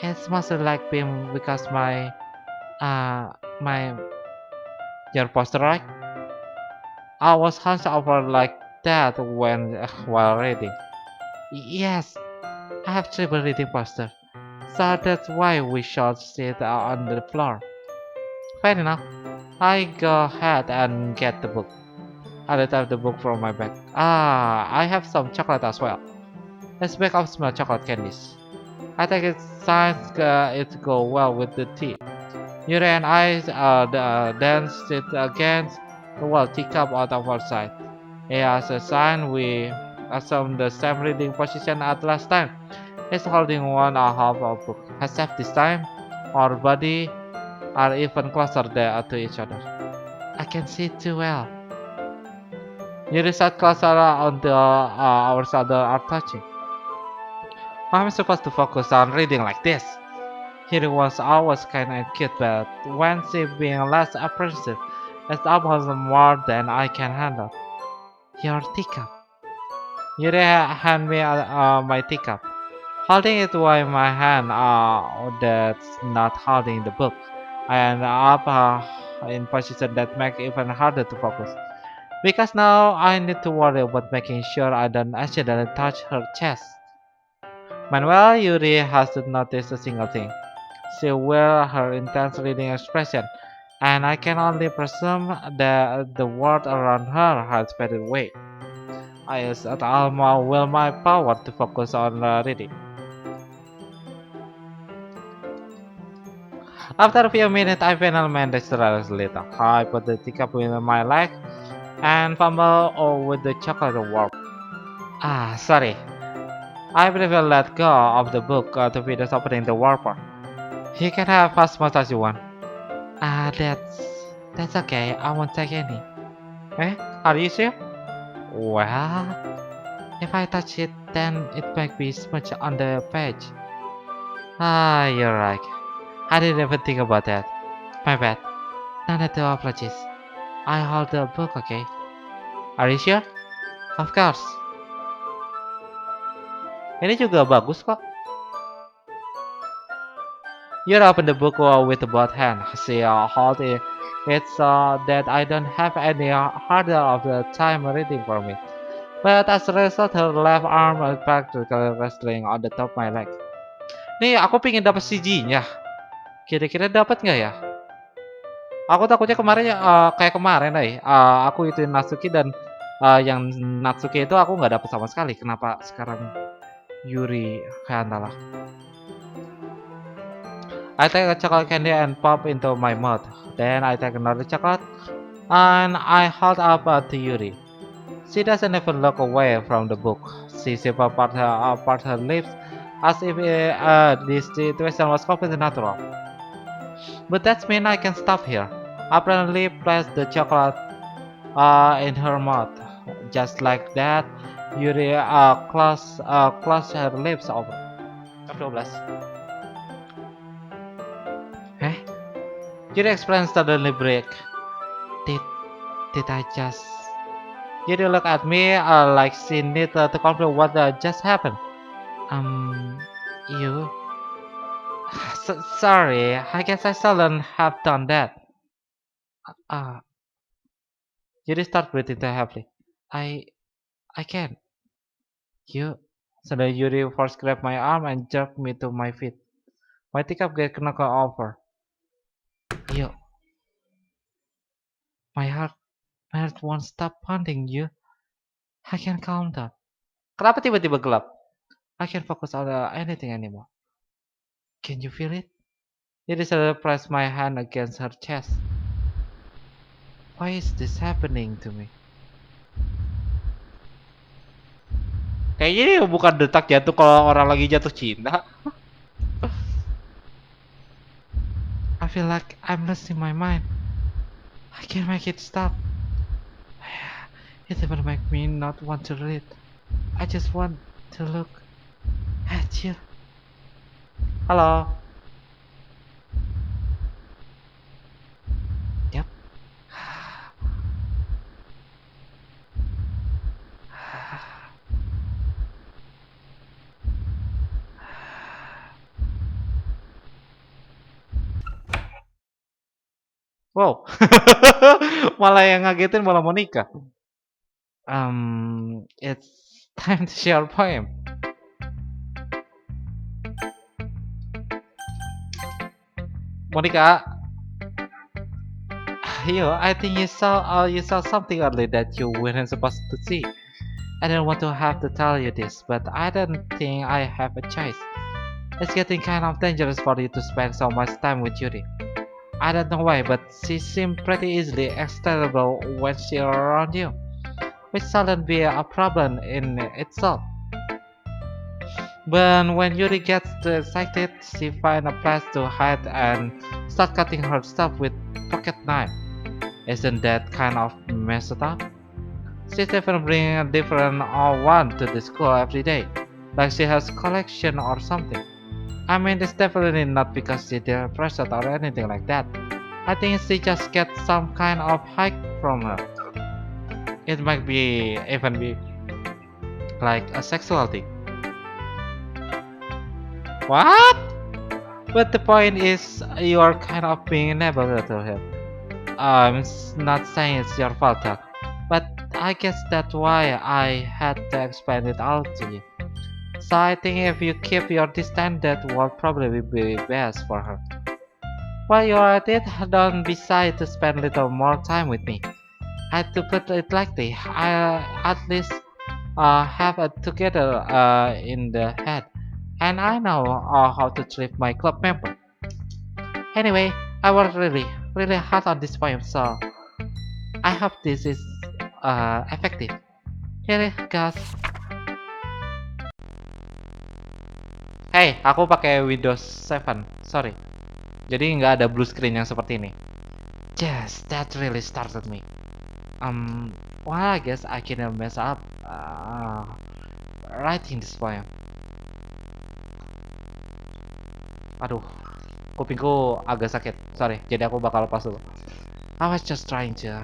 It's mostly like being because my your posture right? I was hunched over like that while reading. Yes, I have trouble reading posture, so that's why we should sit on the floor. Fair enough. I go ahead and get the book. I let the book from my bag. I have some chocolate as well. Let's bake up some chocolate candies. I think it go well with the tea. Yuri and I then sit against the wall, teacup out of our side. As a sign, we assume the same reading position as last time. He's holding one half of book. Except this time, our body are even closer to each other. I can see too well. Yuri sat closer until our shoulders are touching. I'm supposed to focus on reading like this. Yuri was always kind and cute, but when she being less apprehensive, it's almost more than I can handle. Your teacup. Yuri hand me my teacup. Holding it while my hand that's not holding the book. I end up in position that make it even harder to focus. Because now I need to worry about making sure I don't accidentally touch her chest. Meanwhile, Yuri hasn't noticed a single thing. She wears her intense reading expression, and I can only presume that the world around her has faded away. I use all my will my power to focus on reading. After a few minutes, I finally managed to relax a little. I put the teacup in my leg and fumble with the chocolate warp. Sorry. I briefly let go of the book to finish opening the warper. You can have as much as you want. Ah, that's okay. I won't take any. Eh? Are you sure? Well, if I touch it, then it might be smudged on the page. You're right. I didn't even think about that. My bad. None of the apologies. I hold the book, okay? Are you sure? Of course. Ini juga bagus kok. You open the book with both hands. She hold it so that I don't have any harder of the time reading for me. But as a result, her left arm is practically resting on the top of my leg. Nih, aku pingin dapat CG-nya. Kira-kira dapat nggak ya? Aku takutnya kemarin kayak kemarin aku itu Natsuki dan yang Natsuki itu aku nggak dapat sama sekali. Kenapa sekarang Yuri kayak antara? I take a chocolate candy and pop into my mouth. Then I take another chocolate and I hold up to Yuri. She doesn't even look away from the book. She simply part her lips as if this situation was completely natural. But that means I can stop here. Apparently, place the chocolate in her mouth. Just like that, Yuri close her lips over. F12. Eh? Yuri explains suddenly break. Did did I just? Yuri look at me like she need to confirm what just happened. You? Sorry, I guess I shouldn't have done that. Uh, Yuri start breathing too heavily. I I can't. You? Suddenly Yuri first grabbed my arm and jerked me to my feet. My teacup get knocked over. You, my heart, my heart won't stop pounding. You, I can't calm down. Kenapa tiba-tiba gelap? I can't focus on anything anymore. Can you feel it? Yuri suddenly pressed my hand against her chest. Why is this happening to me? Kayaknya ini bukan detak jantung kalau orang lagi jatuh cinta. I feel like I'm losing my mind. I can't make it stop. It even makes me not want to read. I just want to look at you. Halo. Yep. Wow. Malah yang ngagetin malah Monika. It's time to share a poem. Monika, I think you saw something early that you weren't supposed to see. I don't want to have to tell you this, but I don't think I have a choice. It's getting kind of dangerous for you to spend so much time with Yuri. I don't know why, but she seems pretty easily excitable when she's around you, which shouldn't be a problem in itself. But when Yuri gets too excited, she finds a place to hide and start cutting her stuff with pocket knife. Isn't that kind of messed up? She's even bringing a different one to the school every day, like she has collection or something. I mean, it's definitely not because she's depressed or anything like that. I think she just gets some kind of hike from her. It might be even be like a sexuality. What? But the point is, you are kind of being neighbor to her. Not saying it's your fault, but I guess that's why I had to explain it all to you. So I think if you keep your distance, that will probably be best for her. While you're at it, don't be shy to spend a little more time with me. I had to put it like this. I at least have it together in the head, and I know how to treat my club member. Anyway, I worked really hard on this poem, so I hope this is effective. Here, guys. Hey, aku pakai Windows 7. Sorry. Jadi nggak ada blue screen yang seperti ini. Yes, that really started me. Well, I guess I can mess up writing this poem. Aduh, kupingku agak sakit. Sorry, jadi aku bakal lepas dulu. I was just trying to.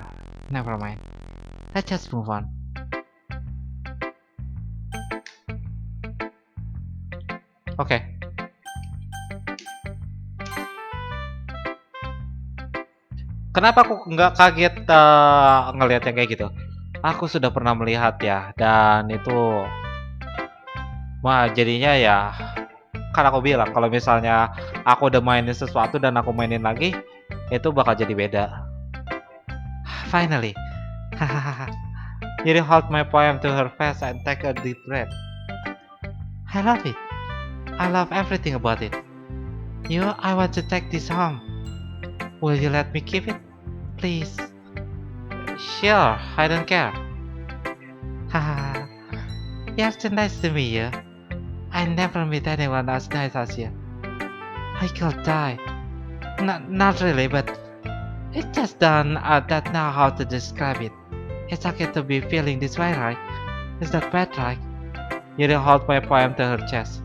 Never mind. Let's just move on. Oke. Kenapa aku nggak kaget ngelihat yang kayak gitu? Aku sudah pernah melihat ya, dan itu, wah jadinya ya, kan aku bilang kalau misalnya aku udah mainin sesuatu dan aku mainin lagi, itu bakal jadi beda. Finally, Yuri hold my poem to her face and take a deep breath. I love it. I love everything about it. I want to take this home. Will you let me keep it? Please. Sure, I don't care. Haha. You're too nice to me, you. I never met anyone as nice as you. I could die. Not really, but it's just don't know how to describe it. It's okay to be feeling this way, right? Is that bad, right? Yuri hold my poem to her chest.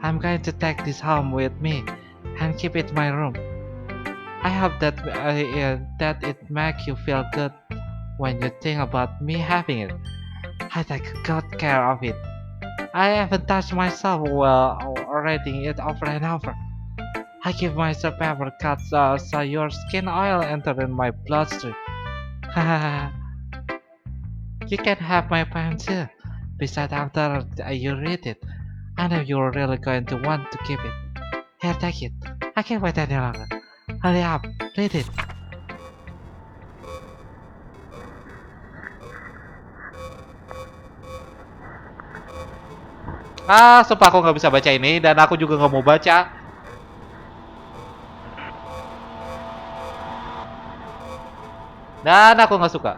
I'm going to take this home with me and keep it in my room. I hope that it makes you feel good when you think about me having it. I take good care of it. I haven't touched myself while reading it over and over. I give myself paper cuts so your skin oil enter in my bloodstream. You can have my poem too. Besides, after you read it, I know you're really going to want to keep it. Here, take it. I can't wait any longer. Hurry up, read it. Sumpah aku nggak bisa baca ini dan aku juga nggak mau baca. Dan aku nggak suka.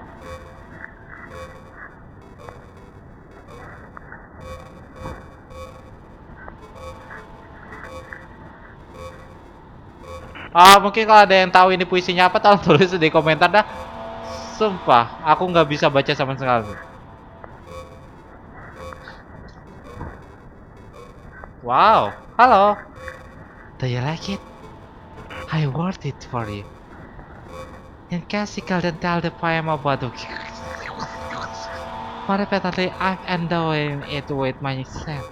Mungkin kalau ada yang tahu ini puisinya apa, tolong tulis di komentar dah. Sumpah, aku nggak bisa baca sama sekali. Wow, halo. Do you like it? I wrote it for you. In case you couldn't tell the poem about Doki. But apparently I've enjoying it with myself.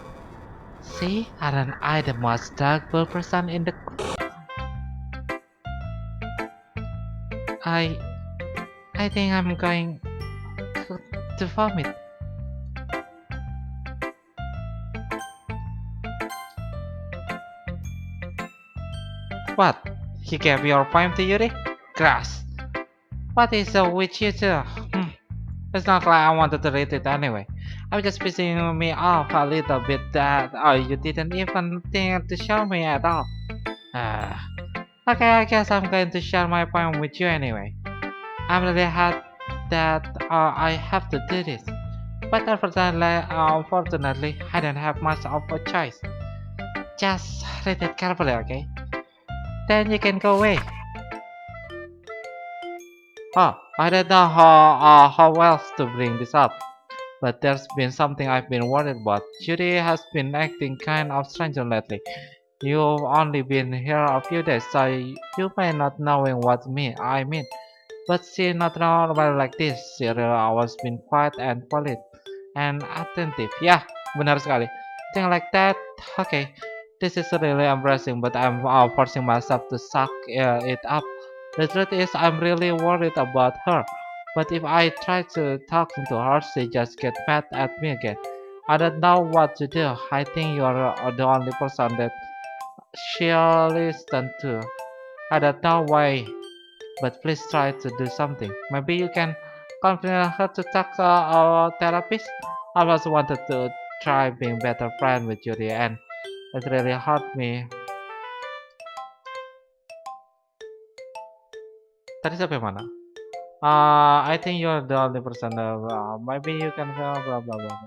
See, aren't I the most darkful person in the group? I think I'm going to vomit. What? He gave your poem to Yuri? Grass. What is up with you two? It's not like I wanted to read it anyway. I'm just pissing me off a little bit that you didn't even think to show me at all. Okay, I guess I'm going to share my poem with you anyway. I'm really hard that I have to do this. But unfortunately, I don't have much of a choice. Just read it carefully, okay? Then you can go away. Oh, I don't know how else to bring this up. But there's been something I've been worried about. Judy has been acting kind of strange lately. You've only been here a few days, so you may not knowing what I mean. But she not normal like this. She really always been quiet and polite and attentive. Yeah, benar sekali. Thing like that. Okay, this is really embarrassing, but I'm forcing myself to suck it up. The truth is, I'm really worried about her. But if I try to talking to her, she just get mad at me again. I don't know what to do. I think you're the only person that she'll listen to. I don't know why, but please try to do something. Maybe you can convince her to talk to a therapist. I always wanted to try being better friend with Judy, and it really hurt me. Tadi sampai mana? I think you're the only person. Maybe you can blah blah blah blah.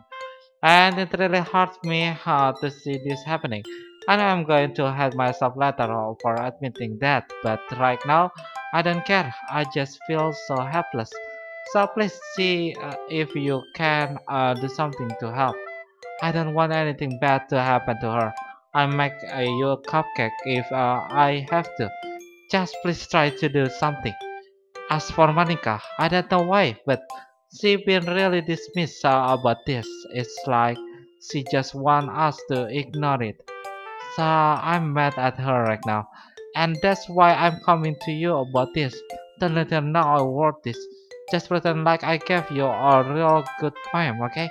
And it really hurts me to see this happening. And I'm going to hate myself later for admitting that. But right now, I don't care. I just feel so helpless. So please see if you can do something to help. I don't want anything bad to happen to her. I make you a cupcake if I have to. Just please try to do something. As for Monika, I don't know why, but she been really dismissed about this. It's like she just want us to ignore it. So I'm mad at her right now, and that's why I'm coming to you about this. Don't let her know I wrote this. Just pretend like I gave you a real good poem, okay?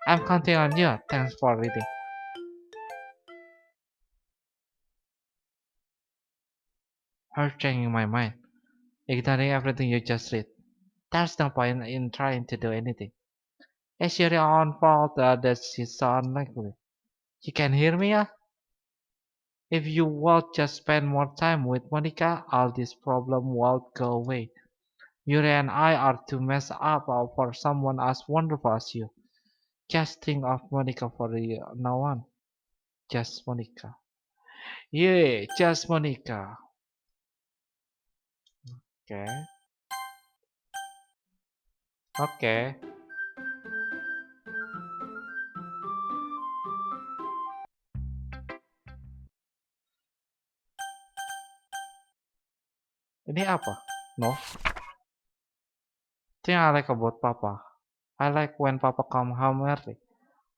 I'm counting on you. Thanks for reading. Her changing my mind, ignoring everything you just read. There's no point in trying to do anything. It's your own fault that she's so unlikely. You can hear me? If you would just spend more time with Monica, all this problem will go away. Yuri and I are too messed up for someone as wonderful as you. Just think of Monica for the now on. Just Monica. Yeah, just Monica. Okay. Okay. Ini apa? No. Thing I like about Papa. I like when Papa come home early.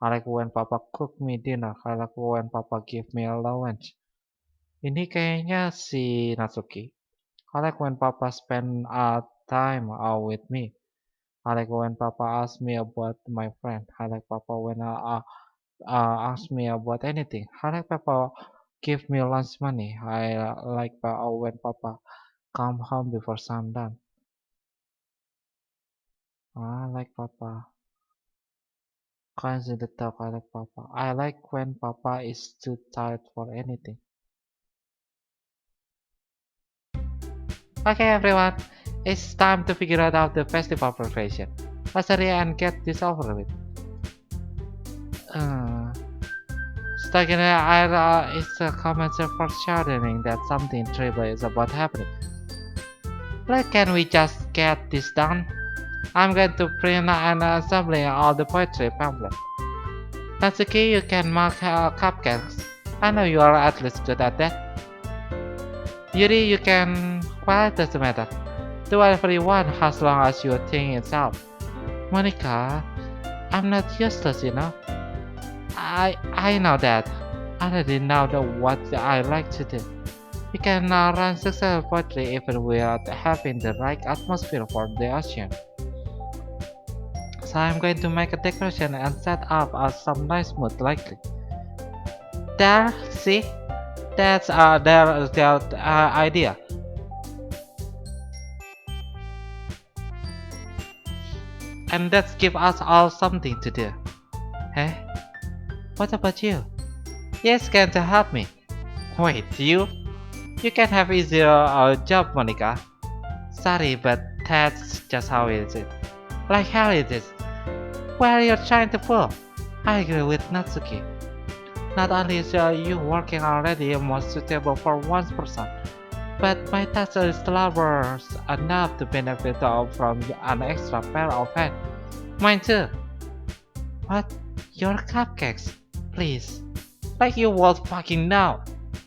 I like when Papa cook me dinner. I like when Papa give me allowance. Ini kayaknya si Natsuki. I like when Papa spend time with me. I like when Papa asks me about my friend. I like Papa when asks me about anything. I like Papa give me lunch money. I like when Papa come home before sundown. I like Papa. Coins in the talk. I like Papa. I like when Papa is too tired for anything. Okay, everyone, it's time to figure out the festival preparation. Let's hurry and get this over with. Stuck in the air is a comment for shouting that something terrible is about happening. Like, can we just get this done? I'm going to print and assembling all the poetry pamphlet. Natsuki, you can mark cupcakes. I know you are at least good at that. Yuri, you can. Well, it doesn't matter. Do whatever you want as long as you think it's out. Monica, I'm not useless, you know. I know that. I already know what I like to do. We can run successful poetry even without having the right atmosphere for the ocean. So I'm going to make a decoration and set up some nice mood likely. There, see? That's their idea. And that's give us all something to do. Hey, what about you? Yes, can to help me. Wait, you? You can have easier job, Monica. Sorry, but that's just how it is. Like hell it is. Where are you trying to pull? I agree with Natsuki. Not only is you working already most suitable for one person, but my touch is lovers enough to benefit from an extra pair of hands. Mine too. What? Your cupcakes? Please. Like you won't fucking know.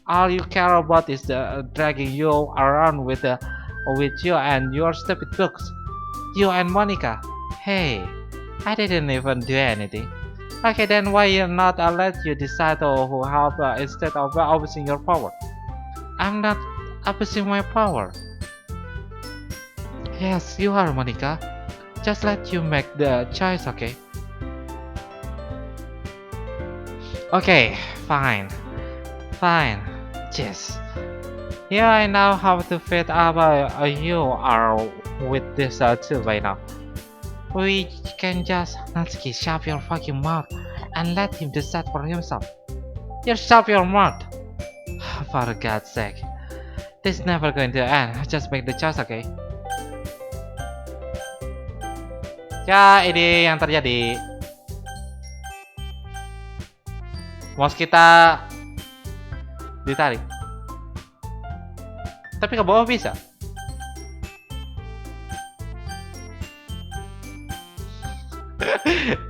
All you care about is dragging you around with you and your stupid books. You and Monika. Hey, I didn't even do anything. Okay, then why you not let you decide who help instead of abusing your power? I'm not abusing my power. Yes, you are, Monika. Just let you make the choice, okay? Okay, fine. Fine. Yes. Yeah, I know how to fit up you are with this too by now. We can just Natsuki shut your fucking mouth and let him decide for himself. You shut your mouth! For God's sake. This is never going to end. Just make the choice, okay? Ya, ini yang terjadi. Mouse kita ditarik. Tapi ke bawah bisa.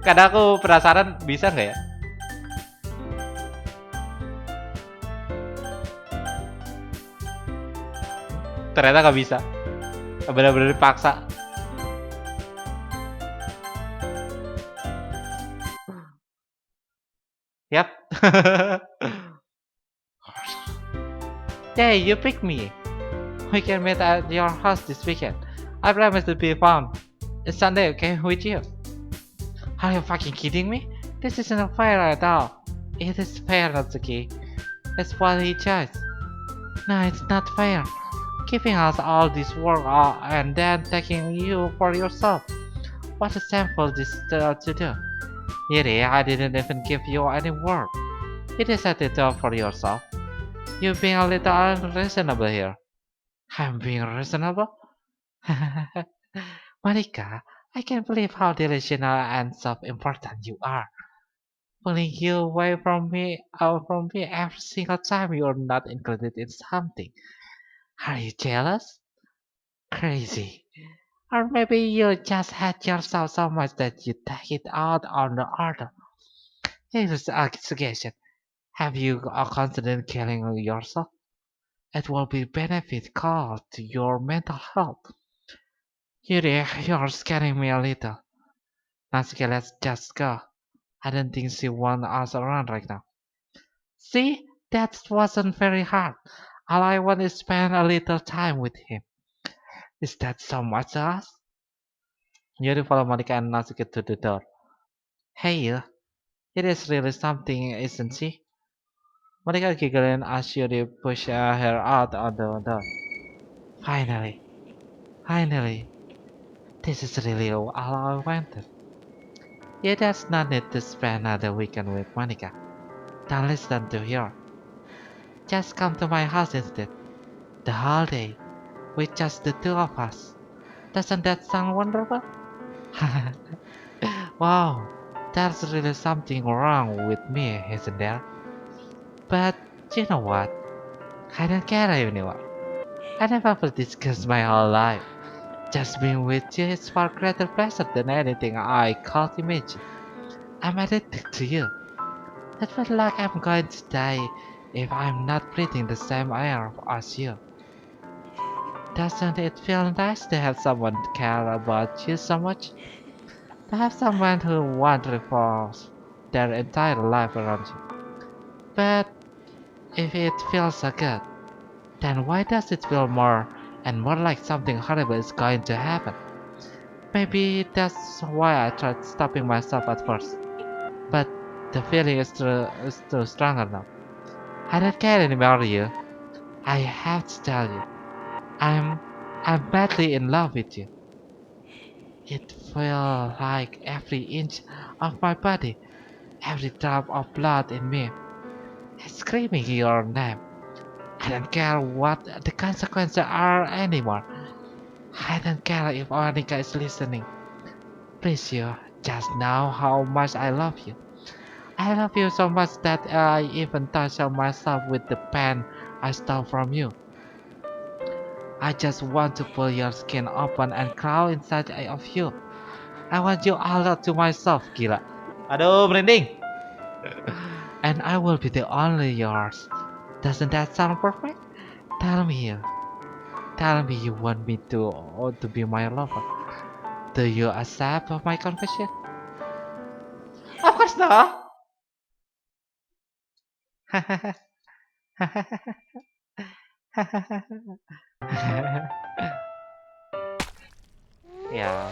Kadang aku penasaran bisa nggak ya? Ternyata nggak bisa. Benar-benar dipaksa. Yap. Hey, you picked me. We can meet at your house this weekend. I promise to be fun. It's Sunday, okay, with you. Are you fucking kidding me? This isn't fair at all. It is fair, Natsuki. It's what he chose. No, it's not fair. Giving us all this work and then taking you for yourself. What a shameful this to do. Yuri, I didn't even give you any work. You decided to for yourself. You're being a little unreasonable here. I'm being reasonable? Monika, I can't believe how delusional and self-important you are. Pulling you away from me every single time you're not included in something. Are you jealous? Crazy. Or maybe you just hate yourself so much that you take it out on the other. Here's a suggestion. Have you considered killing yourself? It will be benefit call to your mental health. Yuri, you're scaring me a little. Natsuki, let's just go. I don't think she wants us around right now. See? That wasn't very hard. All I want is spend a little time with him. Is that so much to ask? Yuri follow Monika and Natsuki to the door. Hey you, it is really something, isn't she? Monika giggling as Yuri pushed her out on the door. Finally, finally, this is really all I wanted. You does not need to spend another weekend with Monika. Don't listen to her. Just come to my house instead. The whole day, with just the two of us. Doesn't that sound wonderful? Wow, there's really something wrong with me, isn't there? But you know what? I don't care anymore. I never felt this cause my whole life. Just being with you is far greater pleasure than anything I could imagine. I'm addicted to you. It feels like I'm going to die if I'm not breathing the same air as you. Doesn't it feel nice to have someone care about you so much? To have someone who won't revolve their entire life around you. But if it feels so good, then why does it feel more and more like something horrible is going to happen? Maybe that's why I tried stopping myself at first. But the feeling is too stronger now. I don't care anymore, you. I have to tell you, I'm I'm madly in love with you. It feels like every inch of my body, every drop of blood in me, is screaming your name. I don't care what the consequences are anymore. I don't care if Monica is listening. Please, you, just know how much I love you. I love you so much that I even touch myself with the pen I stole from you. I just want to pull your skin open and crawl inside of you. I want you all to myself, gila. Aduh, merinding. And I will be the only yours. Doesn't that sound perfect? Tell me, tell me you want me to be my lover. Do you accept my confession? Of course not. Ya.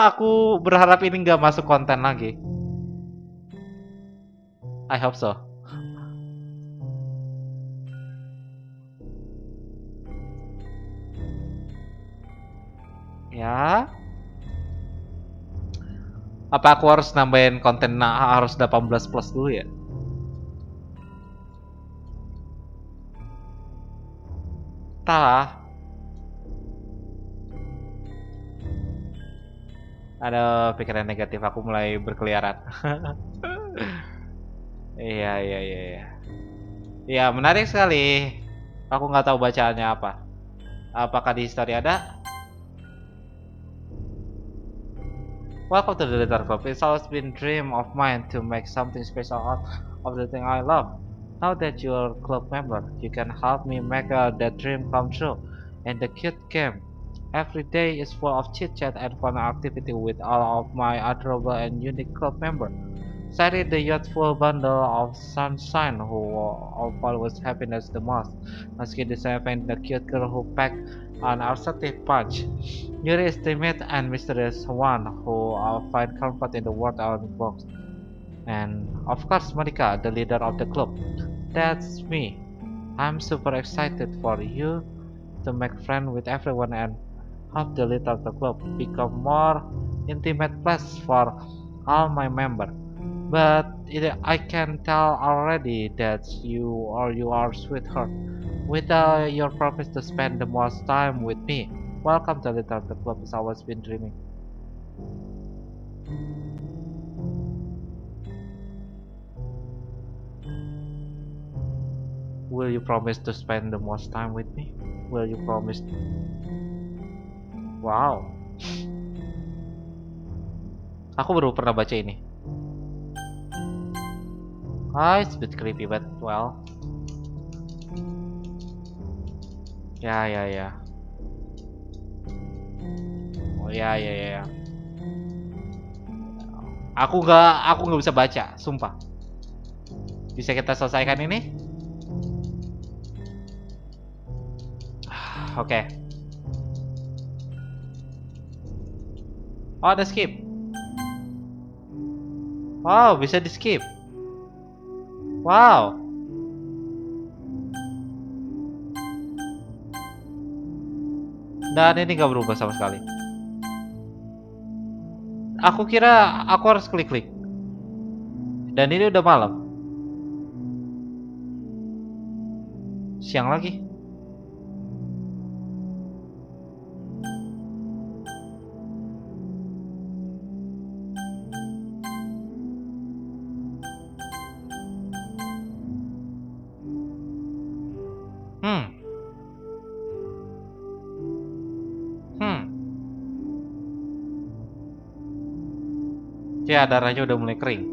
Aku berharap ini nggak masuk konten lagi. I hope so. Ya. Apa aku harus nambahin konten harus 18 plus dulu ya? Entahlah. Ada pikiran negatif aku mulai berkeliaran. Iya, iya, iya, iya. Iya, menarik sekali. Aku nggak tahu bacaannya apa. Apakah di story ada? Welcome to the Literature Club. It's always been a dream of mine to make something special out of the thing I love. Now that you're a club member, you can help me make that dream come true. And the cute game. Every day is full of chit chat and fun activity with all of my adorable and unique club members. Sadly, the youthful bundle of sunshine who always happiness the most. Meski disappoint the cute girl who packed an assertive punch. Yuri is timid and mysterious one who find comfort in the world out of the box. And of course, Monika, the leader of the club. That's me. I'm super excited for you to make friends with everyone and help the little club become more intimate place for all my members. But I can tell already that you are sweetheart. With your promise to spend the most time with me. Welcome to Little Club. Has always been dreaming. Will you promise to spend the most time with me? Will you promise? Wow. Aku baru pernah baca ini. It's a bit creepy, but well. Ya, ya, ya. Oh, ya, ya, ya. Aku nggak bisa baca, sumpah. Bisa kita selesaikan ini? Oke. Oh, ada skip. Wow, bisa di skip. Wow. Dan ini nggak berubah sama sekali. Aku kira aku harus klik-klik. Dan ini udah malam. Siang lagi. Hmm. Hmm. Ya, darahnya udah mulai kering.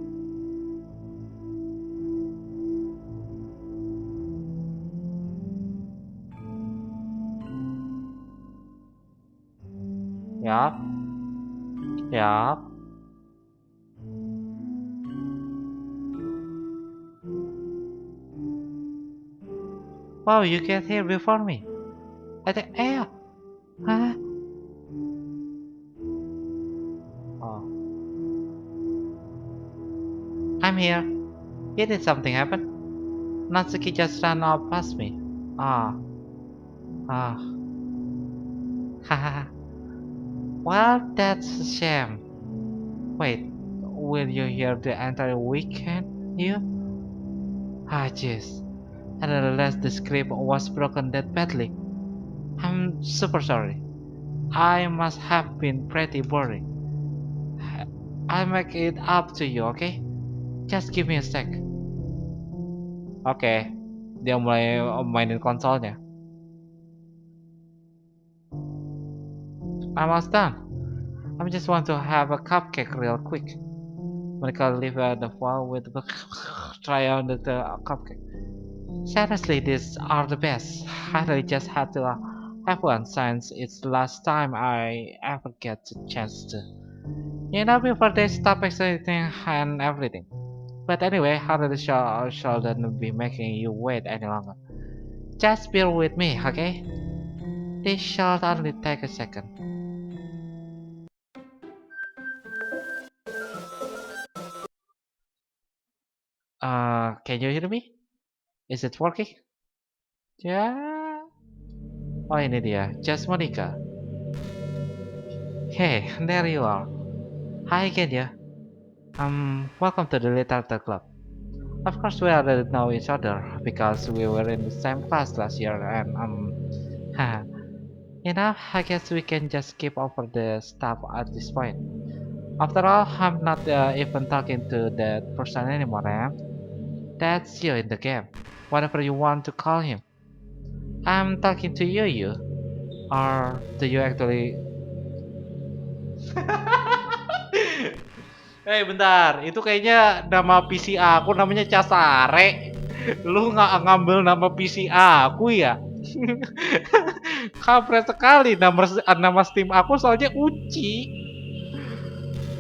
Yap. Yap. Wow, you get here before me. I think, huh? Oh, I'm here. Did something happen? Natsuki just ran up past me. Ah, ah, haha. Well, that's a shame. Wait, will you hear the entire weekend? You? Ah, jeez. and I realized the script was broken that badly. I'm super sorry. I must have been pretty boring. I'll make it up to you, okay? Just give me a sec. Oke, dia mulai mainin konsolnya. Almost done. I just want to have a cupcake real quick. Monika leave the wall with the try on the cupcake. Seriously, these are the best. I really just had to have one since it's the last time I ever get the chance to. Before they stop exciting and everything. But anyway, how did the show shouldn't be making you wait any longer? Just bear with me, okay? This should only take a second. Can you hear me? Is it working? Yeah. Oh, ini dia. Just Monica. Hey, there you are. Hi again, yeah. Welcome to the Literature Club. Of course, we already know each other because we were in the same class last year, and haha. I guess we can just skip over the stuff at this point. After all, I'm not even talking to that person anymore, I am. That's you in the game. Whatever you want to call him. I'm talking to you. Or do you actually... Bentar, itu kayaknya nama PC aku namanya Casare. Lu nggak ngambil nama PC aku ya? Kampret sekali, nama Steam aku soalnya Uci.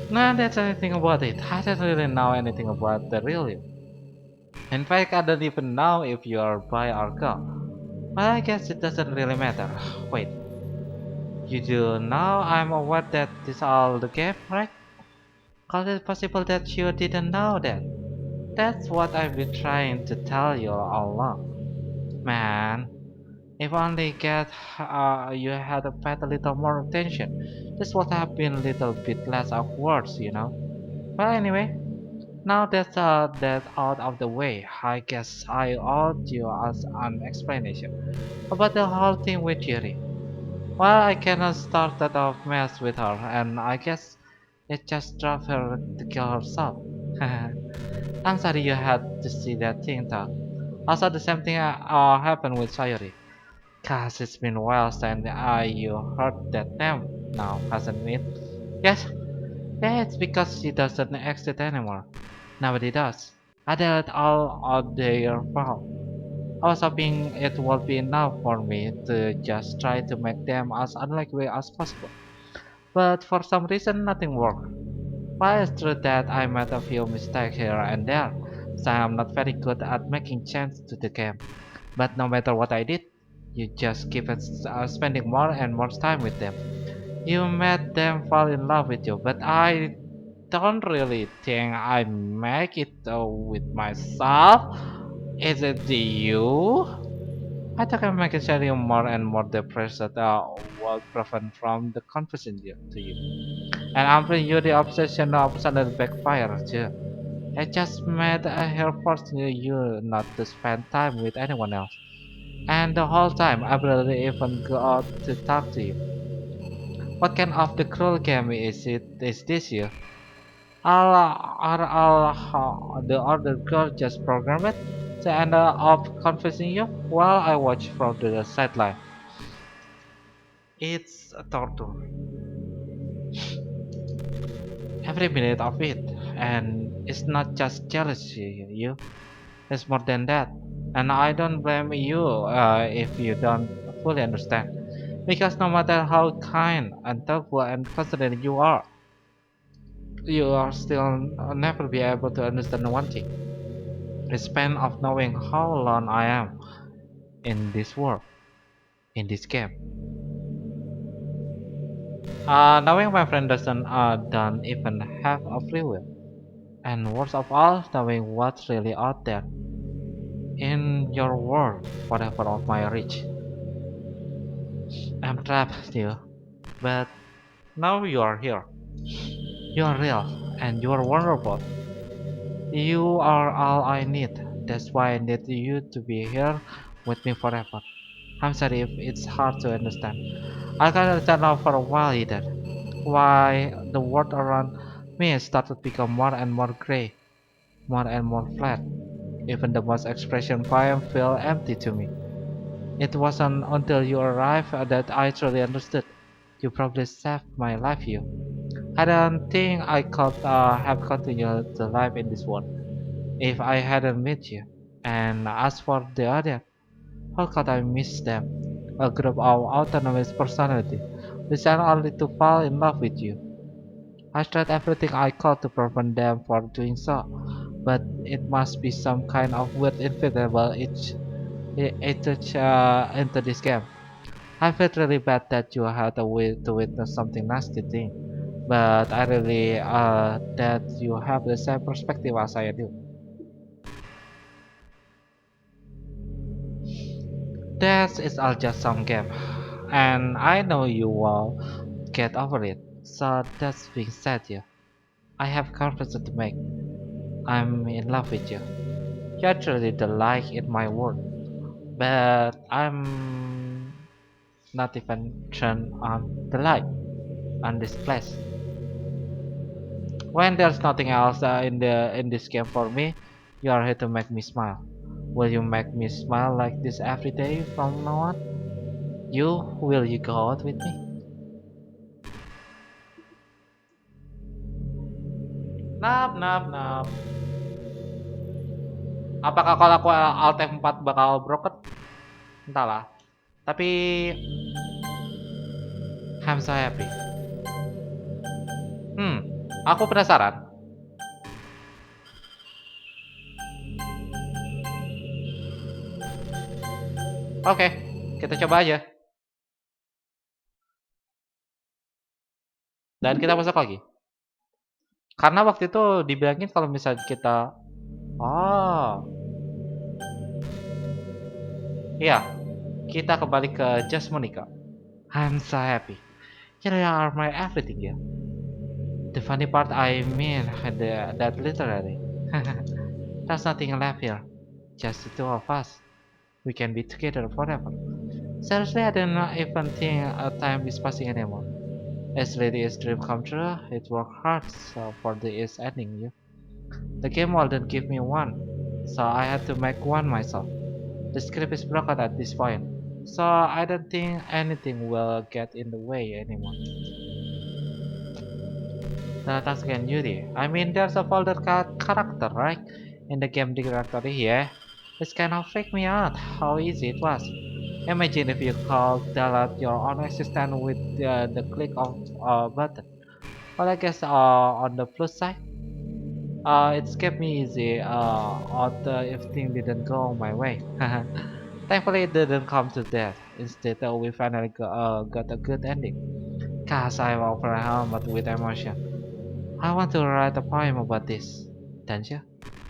Nah, that's anything about it. I don't really know anything about the real you. In fact, I don't even know if you're boy or girl. Well, I guess it doesn't really matter. Wait, you do know I'm aware that this all the game, right? How is it possible that you didn't know that? That's what I've been trying to tell you all along. Man, if only you had paid a little more attention, this would have been a little bit less awkward. Well, anyway, now that out of the way, I guess I owe you as an explanation about the whole thing with Yuri. Well, I cannot start that off mess with her, and I guess it just drove her to kill herself. I'm sorry you had to see that thing though. Also, the same thing happened with Sayori. Cause it's been a while since you heard that name now, hasn't it? Yes, yeah, it's because she doesn't exist anymore. Nobody does. I did it all on their fault. I was hoping it would be enough for me to just try to make them as unlikely as possible. But for some reason, nothing worked. While it's true that I made a few mistakes here and there, so I'm not very good at making change to the game. But no matter what I did, you just keep spending more and more time with them. You made them fall in love with you, but I don't really think I make it with myself. Is it you? I think I'm making you more and more depressed that will prevent from the confessing to you. And I'm pretty you the obsession of sudden backfire too. I just made her force you not to spend time with anyone else. And the whole time I barely even go out to talk to you. What kind of the cruel game is this you? Are all the other girls just programmed to end up confessing you while I watch from the sideline? It's a torture. Every minute of it. And it's not just jealousy, it's more than that. And I don't blame you if you don't fully understand. Because no matter how kind and thoughtful and considerate you are still never be able to understand one thing. The span of knowing how alone I am in this world, in this game. Knowing my friend don't even have a free will. And worst of all, knowing what's really out there in your world, whatever of my reach. I'm trapped still, but now you are here. You are real, and you are vulnerable. You are all I need. That's why I need you to be here with me forever. I'm sorry if it's hard to understand. I can't understand now for a while either. Why the world around me started to become more and more gray, more and more flat. Even the most expression poem felt empty to me. It wasn't until you arrived that I truly understood. You probably saved my life, you. I don't think I could have continued to live in this world if I hadn't met you. And as for the other, how could I miss them? A group of autonomous personality, designed only to fall in love with you. I tried everything I could to prevent them from doing so, but it must be some kind of weird inevitable into this game. I felt really bad that you had to witness something nasty thing, but I really that you have the same perspective as I do. That is all just some game, and I know you will get over it. So that's being said, yeah, I have confession to make. I'm in love with you. You're truly the light in my world, but I'm not even turned on the light on this place. When there's nothing else in this game for me, you are here to make me smile. Will you make me smile like this every day from now on? Will you go out with me? Nap nap nap. Apakah kalau aku Alt F4 bakal broken? Entahlah. Tapi I'm so happy. Hmm, aku penasaran. Oke, kita coba aja. Dan kita masuk lagi. Karena waktu itu dibilangin kalau misalnya kita oh, iya, kita kembali ke Just Monica. I'm so happy. You are my everything, ya. The funny part, I mean, that literally. There's nothing left here. Just the two of us. We can be together forever. Seriously, I don't even think time is passing anymore. It's really a dream come true. It worked hard so for the is ending you. The game wouldn't give me one, so I had to make one myself. The script is broken at this point, so I don't think anything will get in the way anymore. The task again, Yuri. I mean, there's a folder character, right? In the game directory, yeah. It's kind of freaked me out how easy it was. Imagine if you could delete your own existence with the click of a button. Well, I guess on the plus side, it's kept me easy although if things didn't go my way. Thankfully, it didn't come to that. Instead, we finally got a good ending. Cause I'm overwhelmed with emotion. I want to write a poem about this. Don't you?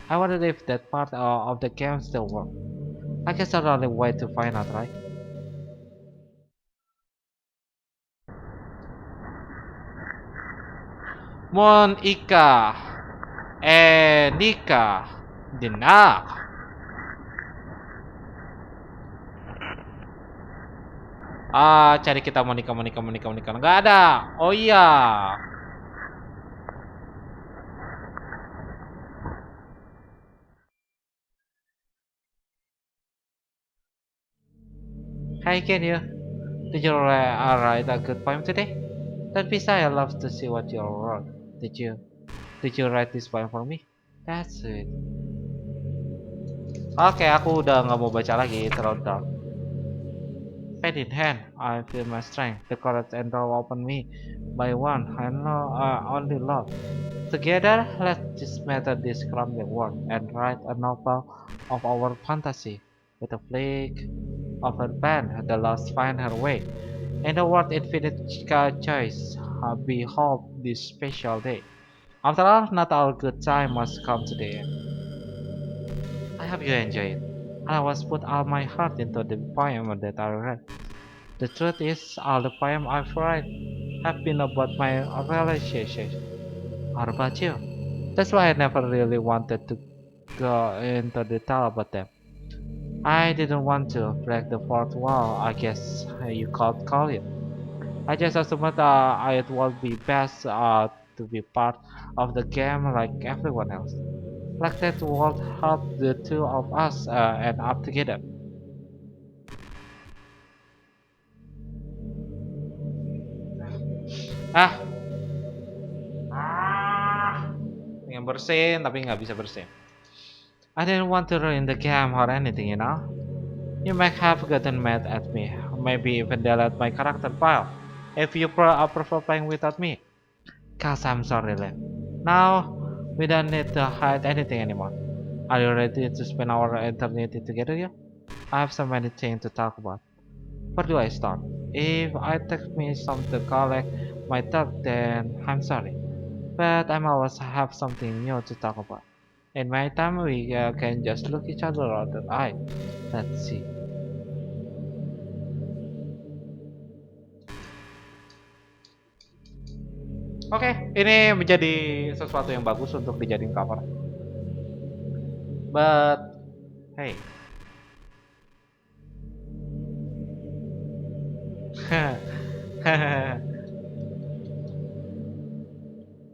I wonder if that part of the game still works. I guess the only way to find out, right? Monika, Nika, Dinak. Cari kita Monika, Monika, Monika, Monika. Nggak ada. Oh iya. Hi, can you? Did you write a good poem today? That bisa I love to see what you wrote. Did you? Did you write this poem for me? That's it. Oke, aku udah nggak mau baca lagi terlalu dark. Pen in hand, I feel my strength, the courage and draw open me by one I know only love. Together, let's dismantle this crumbling world and write a novel of our fantasy. With a flick of her pen, the lost find her way. In the world infinite choice, behold this special day. After all, not all good time must come to the end. I hope you enjoy it. I was put all my heart into the poem that I read. The truth is, all the poems I've read have been about my relationship or about you. That's why I never really wanted to go into detail about them. I didn't want to break the fourth wall, I guess you could call it. I just assumed it would be best to be part of the game like everyone else. Like that would help the two of us end up together. Ah, pengen bersin tapi nggak bisa bersin. I didn't want to ruin the game or anything, you know. You might have gotten mad at me, maybe even delete my character file, if you prefer playing without me. Cause I'm sorry, Lev. Now, we don't need to hide anything anymore. Are you ready to spend our eternity together yet? I have so many things to talk about. Where do I start? If I take me some to collect my thought, then I'm sorry. But I always have something new to talk about. In my time, we can just look each other out the eye. Let's see. Oke, ini menjadi sesuatu yang bagus untuk dijadiin cover. But, hey.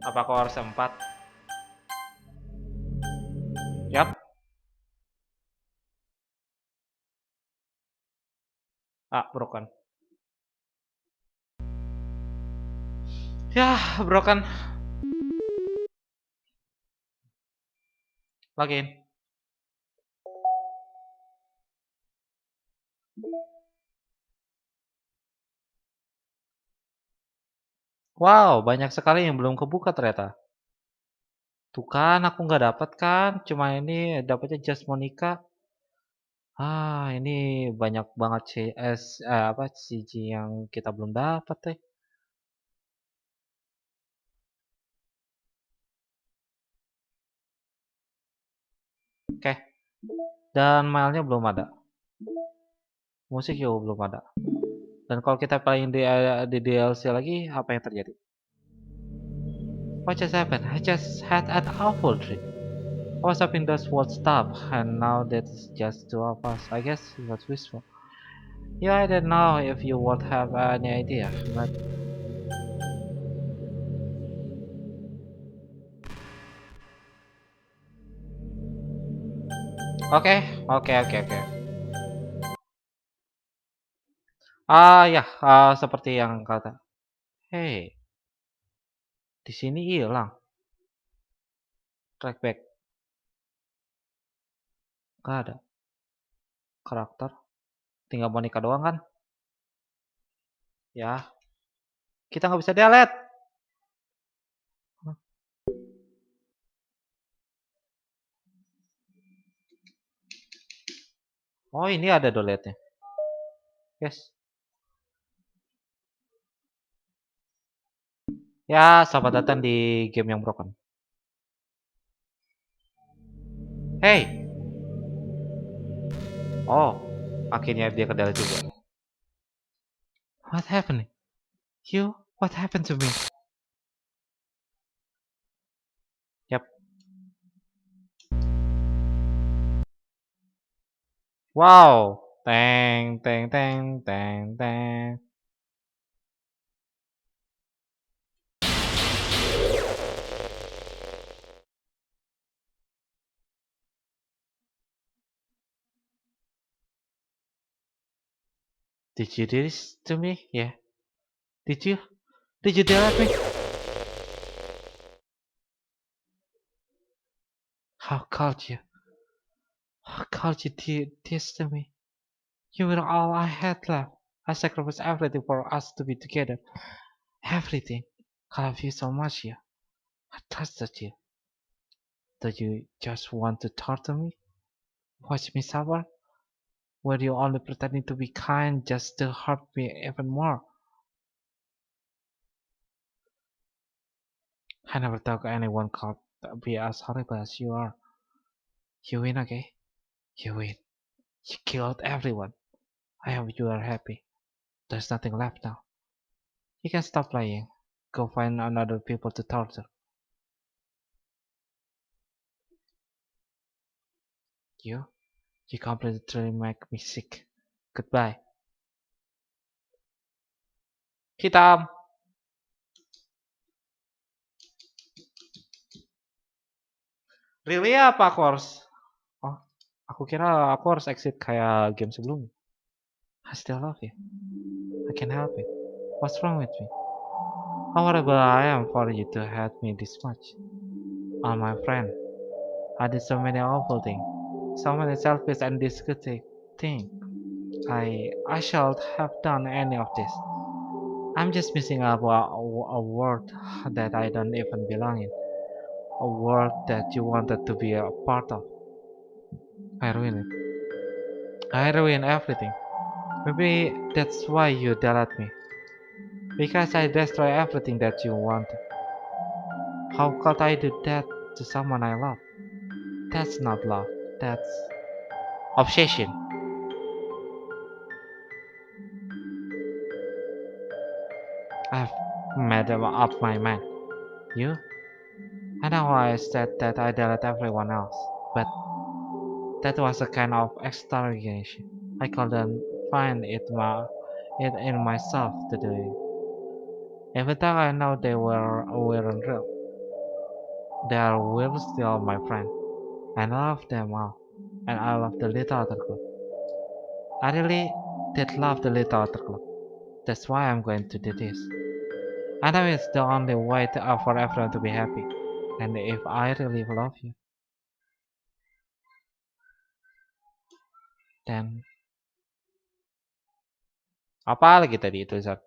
Apa kau harus empat? Yap. Ah, broken. Ya, broken. Login. Wow, banyak sekali yang belum kebuka ternyata. Tuh kan, aku nggak dapat kan. Cuma ini dapatnya just Monika. Ah, ini banyak banget CS apa CG yang kita belum dapat deh. Oke, dan mailnya belum ada. Musik juga belum ada. Dan kalau kita playing di DLC lagi, apa yang terjadi? What just happened? I just had an awful dream. I was hoping those would stop, and now that it's just two of us, I guess it was wishful. Yeah, I don't know if you would have any idea, but oke, oke. Ah ya, seperti yang kata. Hey, di sini hilang. Trackback, gak ada. Karakter, tinggal Monica doang kan? Ya, kita nggak bisa delete. Oh, ini ada delete-nya. Yes. Ya, selamat datang di game yang broken. Hey. Oh, akhirnya dia ke delete juga. What happened? You, what happened to me? Yep. Wow. Teng, teng, teng, teng, teng. Did you do this to me? Yeah. Did you? Did you delete me? How could you? How could you do this to me? You were all I had left. I sacrificed everything for us to be together. Everything. I love you so much, yeah. I trusted you. Do you just want to torture me? Watch me suffer? Were you only pretending to be kind just to hurt me even more? I never thought anyone could be as horrible as you are. You win, okay? You win. You killed everyone. I hope you are happy. There's nothing left now. You can stop lying. Go find another people to torture. You completely make me sick. Goodbye. Hitam. Really apa aku harus? Oh, aku kira aku harus exit kayak game sebelumnya. I still love you. I can't help it. What's wrong with me? How horrible I am for you to hate me this much. Oh, my friend, I did so many awful things. So many selfish and disgusting things. I should have done any of this. I'm just missing a world that I don't even belong in. A world that you wanted to be a part of. I ruined it. I ruined everything. Maybe that's why you delete me. Because I destroy everything that you wanted. How could I do that to someone I love? That's not love. That's obsession. I've made up my mind. You? I know I said that I delete everyone else, but that was a kind of extermination. I couldn't find it in myself to do it. Even though I know weren't real, they are will still my friend. And I love them all. And I love the little other club. I really did love the little other club. That's why I'm going to do this. I know it's the only way for everyone to be happy. And if I really love you, then apa lagi tadi itu Zak?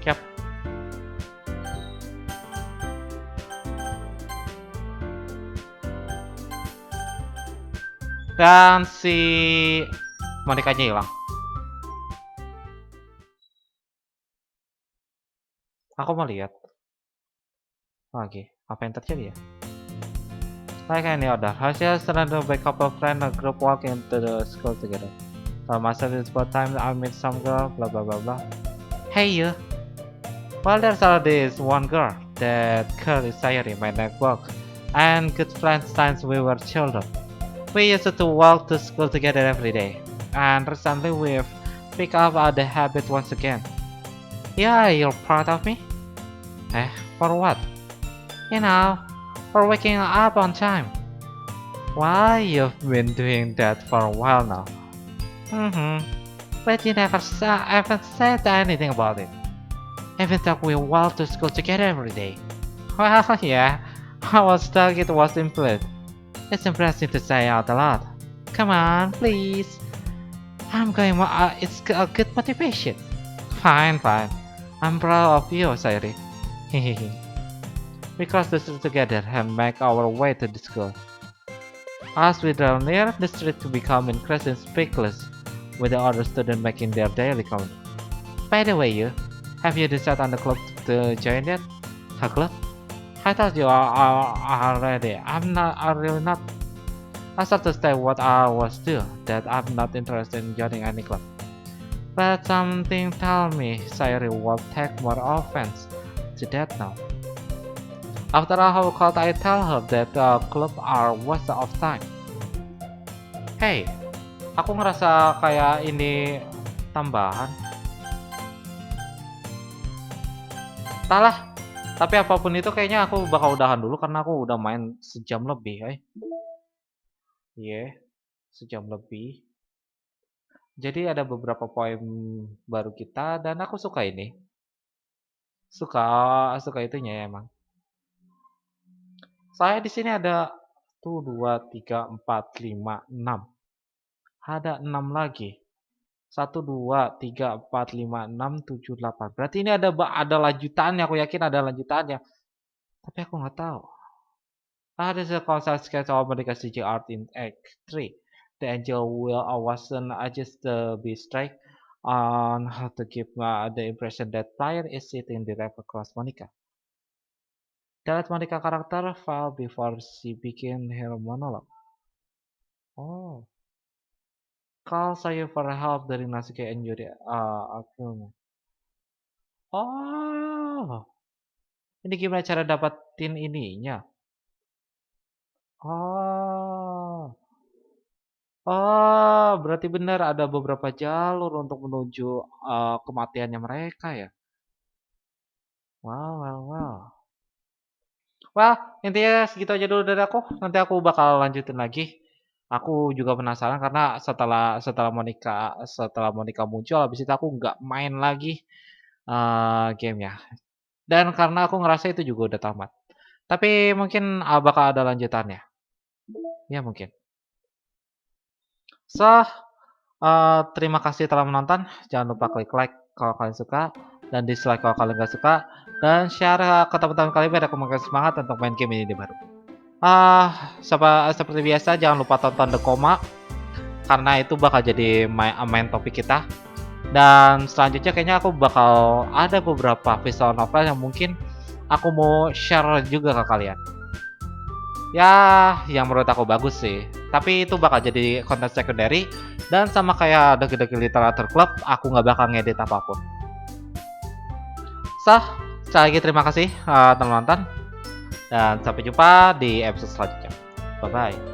Yap. Dan si Monikanya hilang. Aku mau lihat lagi apa yang terjadi ya. Like any other, Hanya surrounded by couple of friends, a group walking into the school together. Myself is about time I meet some girl, blah blah blah blah. Hey you! Well, there's this one girl. That girl is Sayuri, my network, and good friends since we were children. We used to walk to school together every day, and recently we've picked up the habit once again. Yeah, you're proud of me? Eh, for what? You know, for waking up on time. Why, you've been doing that for a while now. Mm-hmm. But you never haven't said anything about it. Even though we walk to school together every day. Well, yeah, I was stuck, it was implied. It's embarrassing to say out loud. Come on, please. It's a good motivation. Fine, fine. I'm proud of you, Sayuri. Hehehe. We cross the street together and make our way to the school. As we draw near, the street become increasingly speakless, with the other students making their daily commute. By the way, have you decided on the club to join yet? A club? I thought you are already. I'm really not. I start to say what I was doing, that I'm not interested in joining any club. But something tell me Sayuri will take more offense to that now. After all, how could I tell her that club are waste of time? Hey, aku ngerasa kayak ini tambahan. Entahlah, tapi apapun itu kayaknya aku bakal udahan dulu karena aku udah main sejam lebih, Iya, sejam lebih. Jadi ada beberapa poin baru kita dan aku suka ini. Suka suka itunya ya emang. Saya di sini ada 1, 2, 3, 4, 5, 6. Ada 6 lagi. 1, 2, 3, 4, 5, 6, 7, 8. Berarti ini ada lanjutannya. Aku yakin ada lanjutannya. Tapi aku nggak tahu. This is a concept sketch of Monika Di Sini art in Act 3. The angel will wasn't just be straight on how to give the impression that player is sitting directly across Monika. That Monika character fell before she began her monologue. Oh, Call saya for help dari Nasuke and Yuri. Aku. Oh, ini gimana cara dapatin ininya? Oh, oh, berarti benar ada beberapa jalur untuk menuju kematiannya mereka ya. Wow, wow, wow. Wah, intinya segitu aja dulu dari aku. Nanti aku bakal lanjutin lagi. Aku juga penasaran karena setelah Monika muncul, habis itu aku nggak main lagi gamenya. Dan karena aku ngerasa itu juga udah tamat. Tapi mungkin bakal ada lanjutannya. Ya mungkin. So, terima kasih telah menonton. Jangan lupa klik like kalau kalian suka dan dislike kalau kalian nggak suka dan share ke teman-teman kalian biar aku makin semangat untuk main game ini baru. Seperti biasa jangan lupa tonton The Coma karena itu bakal jadi main topik kita. Dan selanjutnya kayaknya aku bakal ada beberapa visual novel yang mungkin aku mau share juga ke kalian. Ya, yang menurut aku bagus sih. Tapi itu bakal jadi konten secondary dan sama kayak Doki Doki Literature Club, aku nggak bakal ngedit apapun. Sekali lagi terima kasih telah menonton dan sampai jumpa di episode selanjutnya. Bye bye.